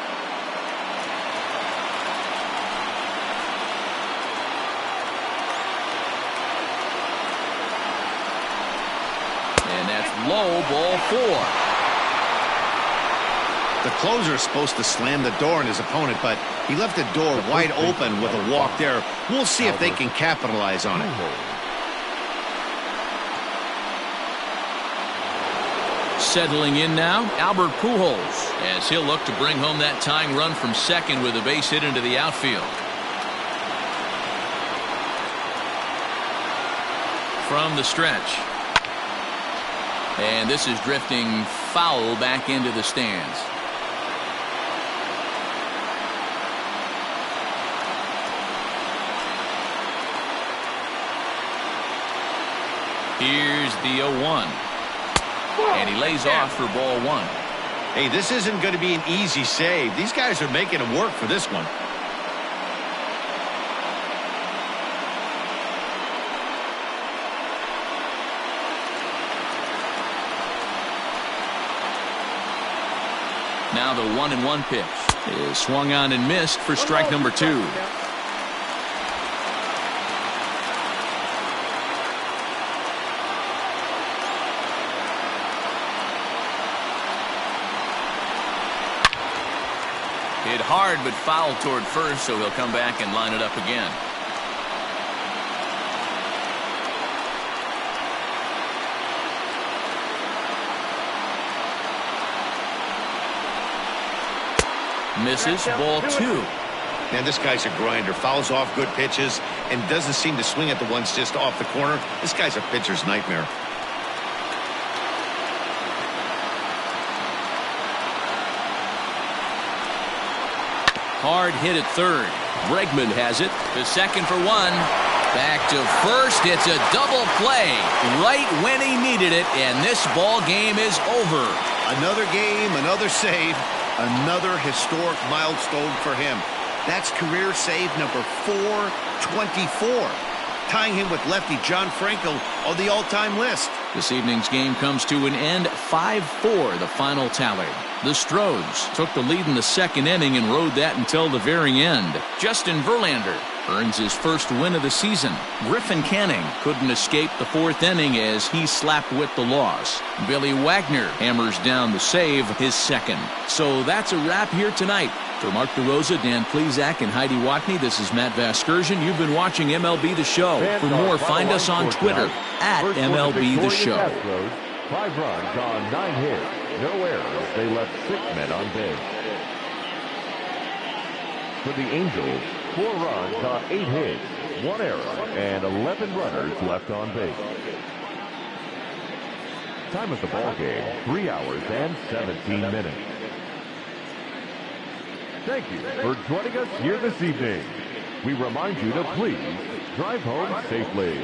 And that's low, ball 4. The closer is supposed to slam the door on his opponent, but he left the door wide open with a walk there. We'll see if they can capitalize on it. Settling in now, Albert Pujols, as he'll look to bring home that tying run from second with a base hit into the outfield. From the stretch. And this is drifting foul back into the stands. Here's the 0-1. And he lays off for ball 1. Hey, this isn't going to be an easy save. These guys are making him work for this one. Now the 1-1 pitch is swung on and missed for strike number 2. Hit hard but fouled toward first, so he'll come back and line it up again. Misses, ball 2. Man, this guy's a grinder. Fouls off good pitches and doesn't seem to swing at the ones just off the corner. This guy's a pitcher's nightmare. Hard hit at third. Bregman has it. The second for 1. Back to first. It's a double play right when he needed it, and this ball game is over. Another game, another save, another historic milestone for him. That's career save number 424, tying him with lefty John Franco on the all-time list. This evening's game comes to an end, 5-4, the final tally. The Astros took the lead in the second inning and rode that until the very end. Justin Verlander earns his first win of the season. Griffin Canning couldn't escape the fourth inning as he slapped with the loss. Billy Wagner hammers down the save, his second. So that's a wrap here tonight. For Mark DeRosa, Dan Plesac, and Heidi Watney, this is Matt Vasgersian. You've been watching MLB The Show. For more, find us on Twitter at MLB The Show. 5 runs on 9 hits. No errors. They left 6 men on base. For the Angels, 4 runs on 8 hits, 1 error, and 11 runners left on base. Time of the ball game, 3 hours and 17 minutes. Thank you for joining us here this evening. We remind you to please drive home safely.